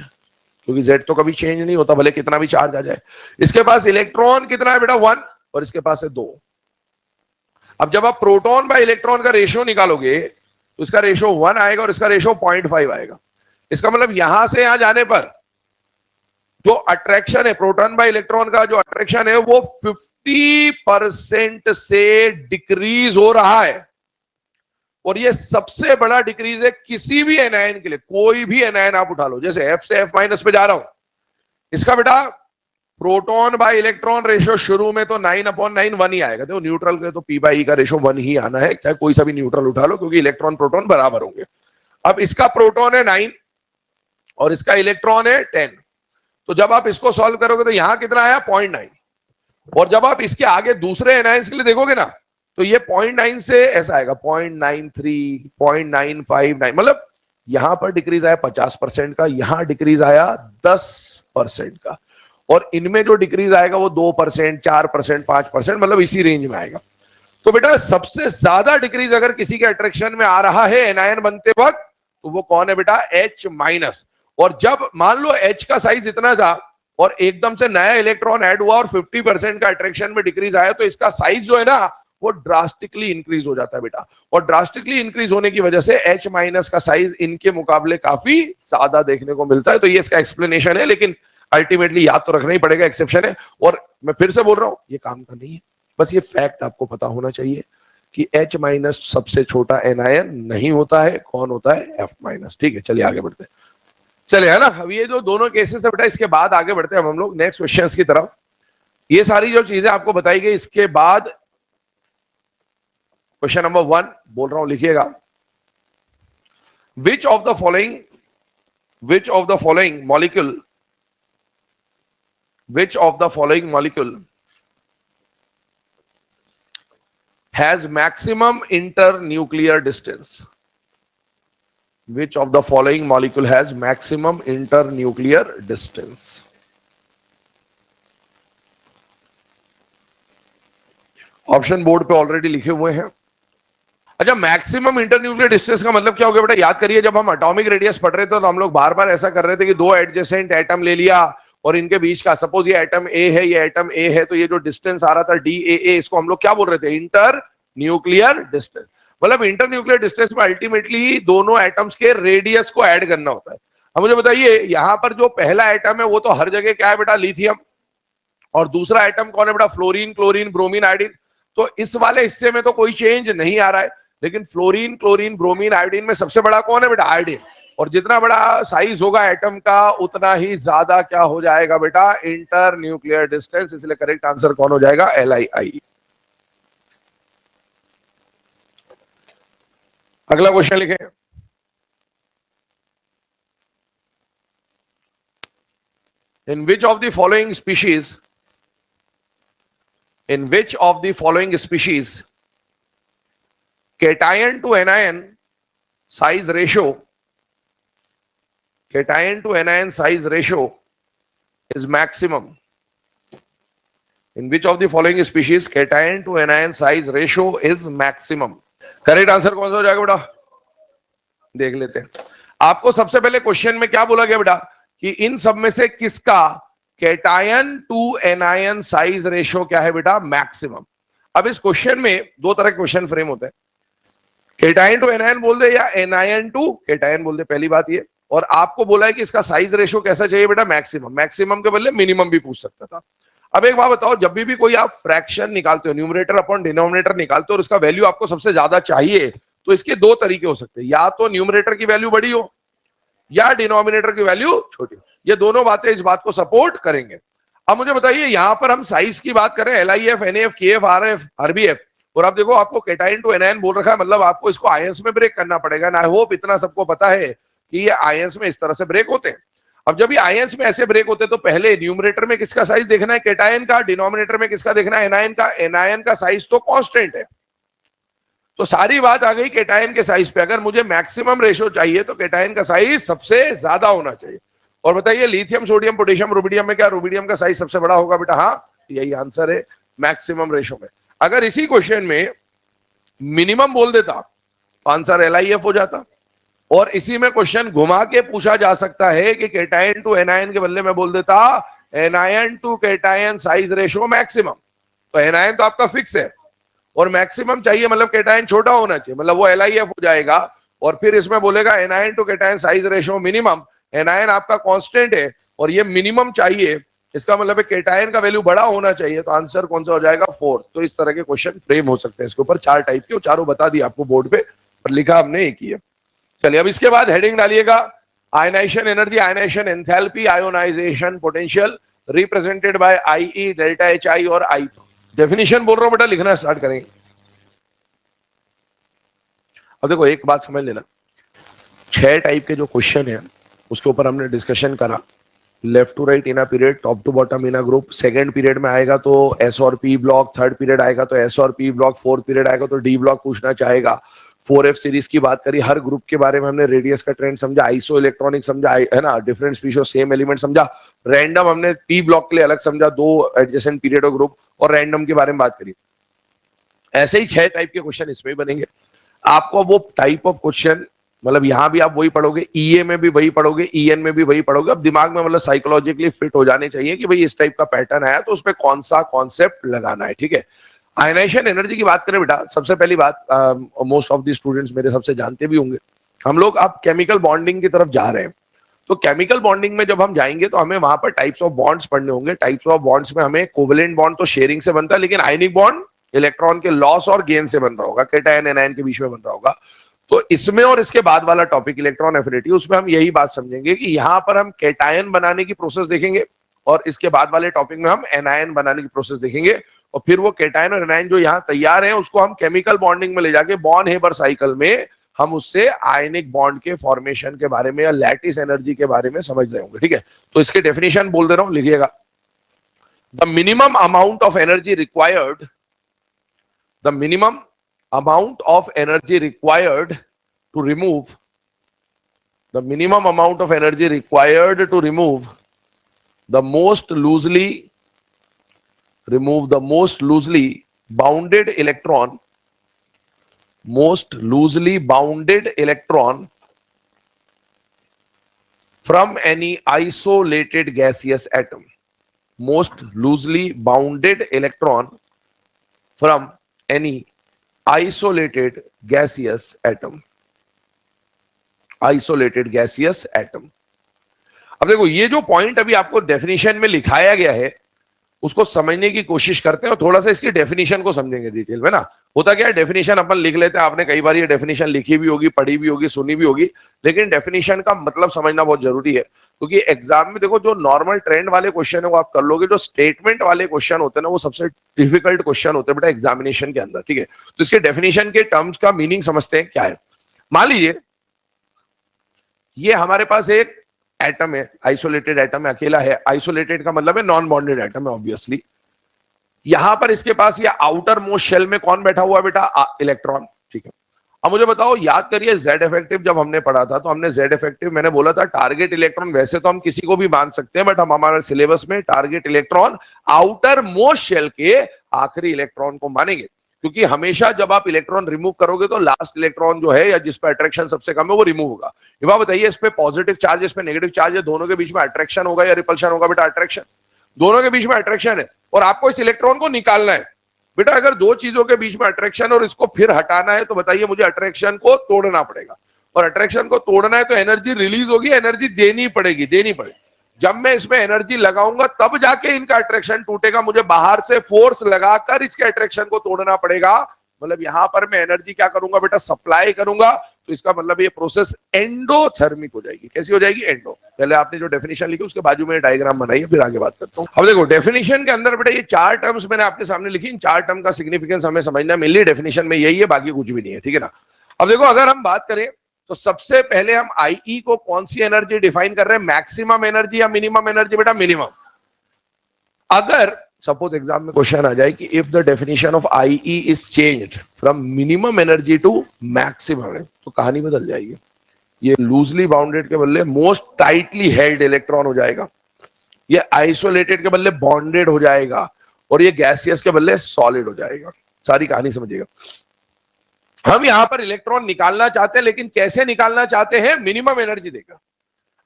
क्योंकि Z तो कभी चेंज नहीं होता, भले कितना भी चार्ज आ जाए। इसके पास इलेक्ट्रॉन कितना है बेटा? 1, और इसके पास है 2। अब जब आप प्रोटॉन बाय इलेक्ट्रॉन का रेशियो निकालोगे तो इसका रेशियो 1 आएगा और इसका रेशियो 0.5 आएगा। इसका मतलब यहां से यहां जाने पर जो अट्रैक्शन है, प्रोटॉन बाय इलेक्ट्रॉन का जो अट्रैक्शन है, वो 50% से डिक्रीज हो रहा है। और ये सबसे बड़ा डिक्रीज है किसी भी एनायन के लिए। कोई भी एनायन आप उठा लो, जैसे F से F माइनस पे जा रहा हूं, इसका बेटा प्रोटॉन बाय इलेक्ट्रॉन रेशियो शुरू में तो 9/9 1 ही आएगा। देखो न्यूट्रल के तो P/E का रेशियो 1 ही आना है, चाहे कोई सा भी न्यूट्रल उठा लो, क्योंकि इलेक्ट्रॉन प्रोटॉन बराबर होंगे। अब इसका प्रोटॉन है 9 और इसका इलेक्ट्रॉन है 10, तो जब आप इसको सॉल्व करोगे तो यहां कितना आया? 0.9। और जब आप इसके आगे दूसरे एनायंस के लिए देखोगे ना, तो ये 0.9 से ऐसा आएगा 0.93, 0.959, मतलब यहां पर डिक्रीज आया 50% का, यहां डिक्रीज आया 10% का, और इनमें जो डिक्रीज आएगा वो 2%, 4%, 5%, मतलब इसी रेंज में आएगा। तो बेटा सबसे ज्यादा डिक्रीज अगर किसी के अट्रैक्शन में आ रहा है एनायन बनते वक्त, तो वो कौन है बेटा? H minus. और जब मान लो H का साइज इतना था और एकदम से नया इलेक्ट्रॉन ऐड हुआ और 50% का अट्रैक्शन में डिक्रीज आया, तो इसका साइज जो है ना वो ड्रास्टिकली इंक्रीज हो जाता है बेटा। और ड्रास्टिकली इंक्रीज होने की वजह से H माइनस का साइज इनके मुकाबले काफी ज्यादा देखने को मिलता है। तो ये इसका एक्सप्लेनेशन है, लेकिन अल्टीमेटली याद तो रखना ही पड़ेगा, एक्सेप्शन है। और मैं फिर से बोल रहा हूं, ये काम का नहीं है, बस ये फैक्ट आपको पता होना चाहिए कि H माइनस सबसे छोटा एनायन नहीं होता है। कौन होता है? F minus. ठीक है, चलिए आगे बढ़ते हैं। चले, है ना। अब ये जो दोनों केसेस है बेटा, इसके बाद आगे बढ़ते हैं हम लोग नेक्स्ट क्वेश्चंस की तरफ। ये सारी जो चीजें आपको बताई गई, इसके बाद क्वेश्चन नंबर 1 बोल रहा हूं, लिखिएगा। विच of the following molecule has maximum internuclear distance? Which of the following molecule has maximum internuclear distance? Option board पे ऑलरेडी लिखे हुए हैं। अच्छा, मैक्सिमम इंटरन्यूक्लियर डिस्टेंस का मतलब क्या हो गया बेटा? याद करिए, जब हम एटॉमिक रेडियस पढ़ रहे थे तो हम लोग बार बार ऐसा कर रहे थे कि दो एडजेसेंट एटम ले लिया और इनके बीच का, सपोज ये एटम ए है, ये एटम ए है, तो ये जो डिस्टेंस आ रहा था डी ए, इसको हम लोग क्या बोल रहे थे? Inter nuclear distance. मतलब इंटर न्यूक्लियर डिस्टेंस में अल्टीमेटली दोनों एटम्स के रेडियस को ऐड करना होता है। अब मुझे बताइए, यहां पर जो पहला एटम है वो तो हर जगह क्या है बेटा? लिथियम। और दूसरा एटम कौन है बेटा? Fluorine, chlorine, bromine, iodine. तो इस वाले हिस्से में तो कोई चेंज नहीं आ रहा है, लेकिन फ्लोरीन, क्लोरीन, ब्रोमीन, आयोडीन में सबसे बड़ा कौन है बेटा? आयोडीन। और जितना बड़ा साइज होगा एटम का, उतना ही ज्यादा क्या हो जाएगा बेटा? Inter nuclear distance. इसलिए करेक्ट आंसर कौन हो जाएगा? LII। अगला क्वेश्चन लिखें। In which of the following species cation to anion size ratio is maximum? In which of the following species cation to anion size ratio is maximum? Correct answer कौन सा हो जाएगा बेटा? देख लेते हैं। आपको सबसे पहले क्वेश्चन में क्या बोला गया बेटा? कि इन सब में से किसका cation to anion size ratio क्या है बेटा? मैक्सिमम। अब इस क्वेश्चन में दो तरह के क्वेश्चन फ्रेम होते हैं, कैटायन टू एनायन बोल दे या एनायन टू कैटायन बोल दे, पहली बात ये। और आपको बोला है कि इसका साइज रेशियो कैसा चाहिए बेटा? मैक्सिमम। मैक्सिमम के बदले मिनिमम भी पूछ सकता था। अब एक बात बताओ, जब भी कोई आप फ्रैक्शन निकालते हो, न्यूमरेटर अपॉन डिनोमिनेटर निकालते हो और उसका वैल्यू आपको सबसे ज्यादा चाहिए, तो इसके दो तरीके हो सकते हैं। या तो न्यूमरेटर की वैल्यू बड़ी हो या डिनोमिनेटर की वैल्यू छोटी हो। ये दोनों बातें इस बात को सपोर्ट करेंगे। अब मुझे बताइए, यहां पर हम साइज की बात करें, LIF, NAF, KF, RF, RBF, और आप देखो आपको कैटायन टू एनायन बोल रखा है, मतलब आपको इसको आयंस में ब्रेक करना पड़ेगा। आई होप इतना सबको पता है कि ये आयंस में इस तरह से ब्रेक होते हैं। अब जब ये आयंस में ऐसे ब्रेक होते हैं तो पहले न्यूमरेटर में किसका साइज देखना है? कैटायन का। डिनोमिनेटर में किसका देखना है? एनायन का। एनायन का साइज तो कांस्टेंट है। तो सारी बात आ गई कैटायन के साइज पे। अगर मुझे मैक्सिमम रेशियो चाहिए तो कैटायन का साइज सबसे ज्यादा होना चाहिए। और बताइए, लिथियम, सोडियम, पोटेशियम, रुबिडियम में क्या रुबिडियम का साइज सबसे बड़ा होगा बेटा? हाँ, यही आंसर है मैक्सिमम रेशियो में। अगर इसी क्वेश्चन में मिनिमम बोल देता तो आंसर LIF हो जाता। और इसी में क्वेश्चन घुमा के पूछा जा सकता है कि कैटायन टू एनायन के बदले में बोल देता anion to cation size ratio maximum. तो एनायन तो आपका फिक्स है और मैक्सिमम चाहिए, मतलब कैटायन छोटा होना चाहिए, मतलब वो LIF हो जाएगा। और फिर इसमें बोलेगा anion to cation size ratio minimum. Anion आपका कांस्टेंट है और ये मिनिमम चाहिए, इसका मतलब है कैटायन का वैल्यू बड़ा होना चाहिए। तो आंसर कौन सा हो जाएगा? 4। तो इस तरह के क्वेश्चन फ्रेम हो सकते हैं। इसके ऊपर 4 टाइप के, चारों बता दिए आपको बोर्ड पे, पर लिखा हमने एक ही है। चलिए, अब इसके बाद हेडिंग डालिएगा, ionization energy, ionization enthalpy, ionization potential represented by IE, delta HI और I। डेफिनेशन बोल रहा हूं बेटा, लिखना स्टार्ट करेंगे। अब देखो एक बात समझ लेना, 6 टाइप के जो क्वेश्चन है उसके ऊपर हमने डिस्कशन करा, left to right in a period, top to bottom in a group. Second period में आएगा तो S और P ब्लॉक, थर्ड पीरियड आएगा तो S और P ब्लॉक, फोर्थ पीरियड आएगा तो D ब्लॉक पूछना चाहेगा। 4F सीरीज की बात करी, हर ग्रुप के बारे में हमने रेडियस का ट्रेंड समझा, आइसो इलेक्ट्रॉनिक समझा, है ना, डिफरेंट स्पीशीज सेम एलिमेंट समझा, रैंडम हमने P ब्लॉक के लिए अलग समझा, 2 एडजेसेंट पीरियड और ग्रुप, और रैंडम के बारे में बात करी। ऐसे ही 6 टाइप के क्वेश्चन इसमें भी बनेंगे। आपको वो टाइप ऑफ क्वेश्चन, मतलब यहां भी आप वही पढ़ोगे, EA में भी वही पढ़ोगे, EN में भी वही पढ़ोगे। अब दिमाग में मतलब साइकोलॉजिकली फिट हो जाने चाहिए कि भाई इस टाइप का पैटर्न आया तो उसमें कौन सा कॉन्सेप्ट लगाना है, ठीक है। आयनाइजेशन एनर्जी की बात करें बेटा, सबसे पहली बात, मोस्ट ऑफ द स्टूडेंट्स मेरे सबसे जानते भी होंगे, हम लोग अब केमिकल बॉन्डिंग की तरफ जा रहे हैं। तो केमिकल बॉन्डिंग में जब हम जाएंगे तो हमें वहां पर टाइप्स ऑफ बॉन्ड्स पढ़ने होंगे। टाइप्स ऑफ बॉन्ड्स में हमें कोवेलेंट बॉन्ड तो शेयरिंग से बनता है, लेकिन आयनिक बॉन्ड इलेक्ट्रॉन के लॉस और गेन से बन रहा होगा, कैटायन एनायन के बीच में बन रहा होगा। तो इसमें और इसके बाद वाला टॉपिक इलेक्ट्रॉन एफिनिटी, उसमें हम यही बात समझेंगे कि यहां पर हम कैटायन बनाने की प्रोसेस देखेंगे और इसके बाद वाले टॉपिक में हम एनायन बनाने की प्रोसेस देखेंगे और फिर वो कैटायन और एनायन जो यहाँ तैयार है उसको हम केमिकल बॉन्डिंग में ले जाके बॉन हेबर साइकिल में हम उससे आयनिक बॉन्ड के फॉर्मेशन के बारे में या लैटिस एनर्जी के बारे में समझ रहे होंगे। ठीक है, तो इसके डेफिनेशन बोल दे रहा हूं, लिखिएगा। The minimum amount of energy required, the minimum amount of energy required to remove the minimum amount of energy required to remove the most loosely bounded electron, most loosely bounded electron from any isolated gaseous atom, most loosely bounded electron from any isolated gaseous atom, isolated gaseous atom। अब देखो ये जो point अभी आपको definition में लिखाया गया है उसको समझने की कोशिश करते हैं और थोड़ा सा इसकी डेफिनेशन को समझेंगे डिटेल में ना। होता क्या है, डेफिनेशन अपन लिख लेते हैं, आपने कई बार ये डेफिनेशन लिखी भी होगी, पढ़ी भी होगी, सुनी भी होगी, लेकिन डेफिनेशन का मतलब समझना बहुत जरूरी है क्योंकि एग्जाम में देखो जो नॉर्मल ट्रेंड वाले क्वेश्चन है वो आप कर लोगे, जो स्टेटमेंट वाले क्वेश्चन होते हैं ना वो सबसे डिफिकल्ट क्वेश्चन होते हैं बेटा एग्जामिनेशन के अंदर। ठीक है, तो इसके डेफिनेशन के टर्म्स का मीनिंग समझते हैं क्या है। मान लीजिए ये हमारे पास एक एटम है, आइसोलेटेड एटम है, अकेला है। आइसोलेटेड का मतलब है नॉन बॉन्डेड एटम है ऑब्वियसली। यहां पर इसके पास ये आउटर मोस्ट शेल में कौन बैठा हुआ है बेटा, इलेक्ट्रॉन। ठीक है, अब मुझे बताओ, याद करिए जेड इफेक्टिव जब हमने पढ़ा था तो हमने जेड इफेक्टिव मैंने बोला था टारगेट इलेक्ट्रॉन वैसे तो हम किसी को भी मान सकते हैं बट हम हमारे सिलेबस में target electron outer most shell के आखिरी इलेक्ट्रॉन को मानेंगे क्योंकि हमेशा जब आप इलेक्ट्रॉन रिमूव करोगे तो लास्ट इलेक्ट्रॉन जो है या जिस पर अट्रैक्शन सबसे कम है वो रिमूव होगा। ये बात बताइए, इस पे पॉजिटिव चार्ज इस पे नेगेटिव चार्ज है, दोनों के बीच में अट्रैक्शन होगा या रिपल्शन होगा बेटा? अट्रैक्शन। दोनों के बीच में अट्रैक्शन है और आपको इस इलेक्ट्रॉन को निकालना है बेटा। अगर दो चीजों के बीच में अट्रैक्शन और इसको फिर हटाना है तो बताइए मुझे अट्रैक्शन को तोड़ना पड़ेगा और अट्रैक्शन को तोड़ना है तो एनर्जी रिलीज होगी, एनर्जी देनी पड़ेगी। जब मैं इसमें एनर्जी लगाऊंगा तब जाके इनका अट्रैक्शन टूटेगा, मुझे बाहर से फोर्स लगाकर इसके अट्रैक्शन को तोड़ना पड़ेगा। मतलब यहां पर मैं एनर्जी क्या करूंगा बेटा, सप्लाई करूंगा। तो इसका मतलब ये प्रोसेस एंडोथर्मिक हो जाएगी। कैसी हो जाएगी? एंडो। पहले आपने जो डेफिनेशन लिखी उसके बाजू में डायग्राम बनाइए, फिर आगे बात करता हूं। अब देखो डेफिनेशन के अंदर बेटा ये चार टर्म्स मैंने आपके सामने लिखी, इन चार टर्म का सिग्निफिकेंस हमें समझना, मेनली डेफिनेशन में यही है, बाकी कुछ भी नहीं है। ठीक है ना। अब देखो अगर हम बात करें तो सबसे पहले हम आईई को कौन सी एनर्जी डिफाइन कर रहे हैं, मैक्सिमम एनर्जी या मिनिमम एनर्जी? बेटा मिनिमम। अगर सपोज एग्जाम में क्वेश्चन आ जाए कि if the definition of IE is changed from minimum energy to maximum, तो कहानी बदल जाएगी। ये लूजली बाउंडेड के बदले मोस्ट टाइटली हेल्ड इलेक्ट्रॉन हो जाएगा, ये आइसोलेटेड के बदले बॉन्डेड हो जाएगा और ये गैसियस के बदले सॉलिड हो जाएगा। सारी कहानी समझिएगा। हम यहां पर इलेक्ट्रॉन निकालना चाहते हैं, लेकिन कैसे निकालना चाहते हैं? मिनिमम एनर्जी देकर।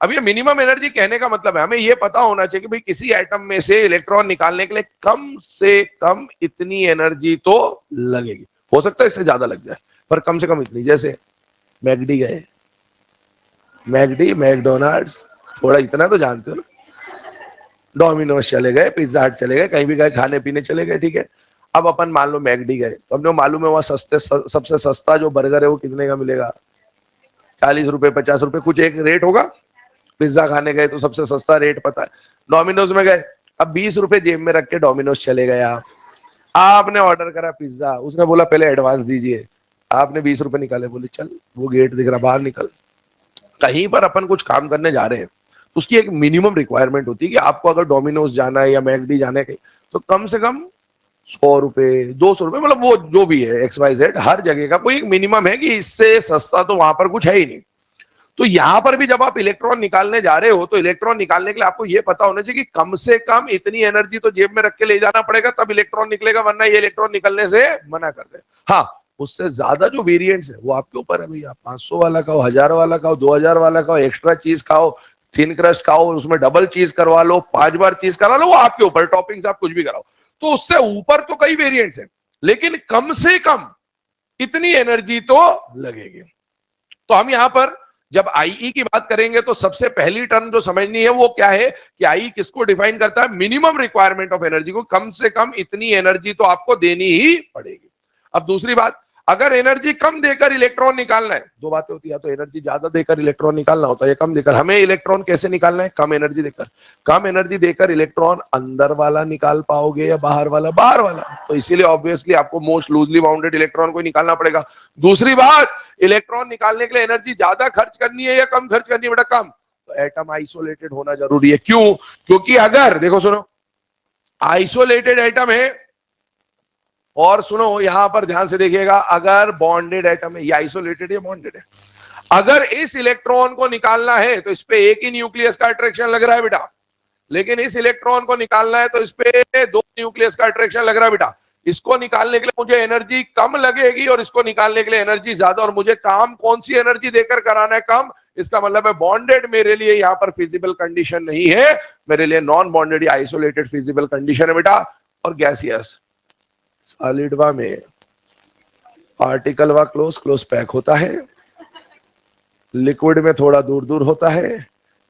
अब ये मिनिमम एनर्जी कहने का मतलब है हमें ये पता होना चाहिए कि भाई किसी एटम में से इलेक्ट्रॉन निकालने के लिए कम से कम इतनी एनर्जी तो लगेगी। हो सकता है इससे ज्यादा लग जाए पर कम से कम इतनी। जैसे मैकडी गए, मैकडोनाल्ड्स, थोड़ा इतना तो जानते हो ना, डोमिनोज चले गए, पिज्जा हट चले गए, कहीं भी गए खाने पीने चले गए। ठीक है, अब अपन मान लो मैकडी गए तो अपने मालूम है वहां सबसे सस्ता जो बर्गर है वो कितने का मिलेगा? 40 रुपए 50 रुपए कुछ एक रेट होगा। पिज्जा खाने गए तो सबसे सस्ता रेट पता है। डोमिनोज में गए, अब 20 रुपए जेब में रख के डोमिनोज चले गए। आपने ऑर्डर करा पिज्जा, उसने बोला पहले एडवांस दीजिए, आपने 20 रुपए निकाले, बोले चल वो गेट दिख रहा बाहर निकल। कहीं पर अपन कुछ काम करने जा रहे हैं तो उसकी एक मिनिमम रिक्वायरमेंट होती है कि आपको अगर डोमिनोज जाना है या मैकडी जाना है कहीं तो कम से कम 100 रुपए 200 रुपए, मतलब वो जो भी है XYZ, हर जगह का कोई एक मिनिमम है कि इससे सस्ता तो वहां पर कुछ है ही नहीं। तो यहां पर भी जब आप इलेक्ट्रॉन निकालने जा रहे हो तो इलेक्ट्रॉन निकालने के लिए आपको यह पता होना चाहिए कि कम से कम इतनी एनर्जी तो जेब में रख के ले जाना पड़ेगा तब इलेक्ट्रॉन निकलेगा, वरना ये इलेक्ट्रॉन निकलने से मना कर दे। हाँ, उससे ज्यादा जो वेरिएंट्स है वो आपके ऊपर है भैया। 500 वाला खाओ, 1000 वाला खाओ, 2000 वाला खाओ, एक्स्ट्रा चीज खाओ, थिन क्रस्ट खाओ, उसमें डबल चीज करवा लो, 5 बार चीज करा लो, वो आपके ऊपर, टॉपिंग्स आप कुछ भी कराओ। तो उससे ऊपर तो कई वेरिएंट्स हैं, लेकिन कम से कम इतनी एनर्जी तो लगेगी। तो हम यहां पर जब आईई की बात करेंगे तो सबसे पहली टर्म जो समझनी है वो क्या है कि आई किसको डिफाइन करता है? मिनिमम रिक्वायरमेंट ऑफ एनर्जी को, कम से कम इतनी एनर्जी तो आपको देनी ही पड़ेगी। अब दूसरी बात, अगर एनर्जी कम देकर इलेक्ट्रॉन निकालना है, दो बातें होती है, या तो एनर्जी ज्यादा देकर इलेक्ट्रॉन निकालना होता है या कम देकर। हमें इलेक्ट्रॉन कैसे निकालना है? कम एनर्जी देकर। कम एनर्जी देकर इलेक्ट्रॉन अंदर वाला निकाल पाओगे या बाहर वाला? बाहर वाला। तो इसीलिए ऑब्वियसली आपको मोस्ट लूजली बाउंडेड इलेक्ट्रॉन को निकालना पड़ेगा। दूसरी बात, इलेक्ट्रॉन निकालने के लिए एनर्जी ज्यादा खर्च करनी है या कम खर्च करनी है? बेटा कम। तो एटम आइसोलेटेड होना जरूरी है। क्यों? क्योंकि अगर देखो सुनो, आइसोलेटेड एटम है, और सुनो यहां पर ध्यान से देखिएगा, अगर बॉन्डेड एटम है, ये आइसोलेटेड है बॉन्डेड है, अगर इस इलेक्ट्रॉन को निकालना है तो इस पे एक ही न्यूक्लियस का अट्रैक्शन लग रहा है बेटा, लेकिन इस इलेक्ट्रॉन को निकालना है तो इस पे दो न्यूक्लियस का अट्रैक्शन लग रहा है बेटा। इसको निकालने के लिए मुझे एनर्जी कम लगेगी और इसको निकालने के लिए एनर्जी ज्यादा, और मुझे काम कौन सी एनर्जी देकर कराना है? कम। इसका मतलब है बॉन्डेड मेरे लिए यहां पर फिजिबल कंडीशन नहीं है, मेरे लिए नॉन बॉन्डेड या आइसोलेटेड फिजिबल कंडीशन है बेटा। और गैसियस सॉलिडवा में पार्टिकल व क्लोज क्लोज पैक होता है, लिक्विड में थोड़ा दूर दूर होता है,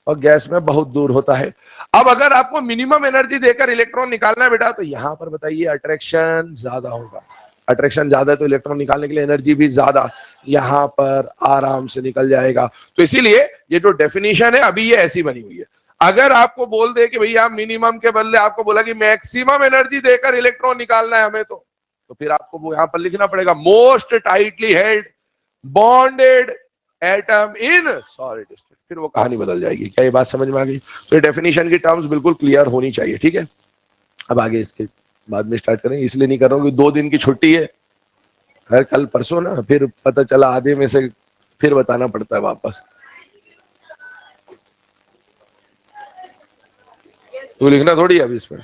और गैस में बहुत दूर होता है। अब अगर आपको मिनिमम एनर्जी देकर इलेक्ट्रॉन निकालना है बेटा, तो यहां पर बताइए अट्रैक्शन ज्यादा होगा। अट्रैक्शन ज्यादा है तो इलेक्ट्रॉन निकालने के लिए एनर्जी भी ज्यादा, यहां पर आराम से निकल जाएगा। तो इसीलिए ये जो डेफिनेशन है अभी ये ऐसी बनी हुई है। अगर आपको बोल दे कि भैया मिनिमम के बदले आपको बोला कि मैक्सिमम एनर्जी देकर इलेक्ट्रॉन निकालना है हमें, तो फिर आपको वो यहां पर लिखना पड़ेगा most tightly held bonded atom in solid state, फिर वो कहानी बदल जाएगी। क्या ये बात समझ में आ गई? तो ये डेफिनेशन की टर्म्स बिल्कुल क्लियर होनी चाहिए, ठीक है। अब आगे इसके बाद में स्टार्ट करेंगे, इसलिए नहीं कर रहा हूं कि 2 दिन की छुट्टी है, हर कल परसों ना, फिर पता चला आधे में से फिर बताना पड़ता है वापस। तो लिखना थोड़ी है अभी इसमें।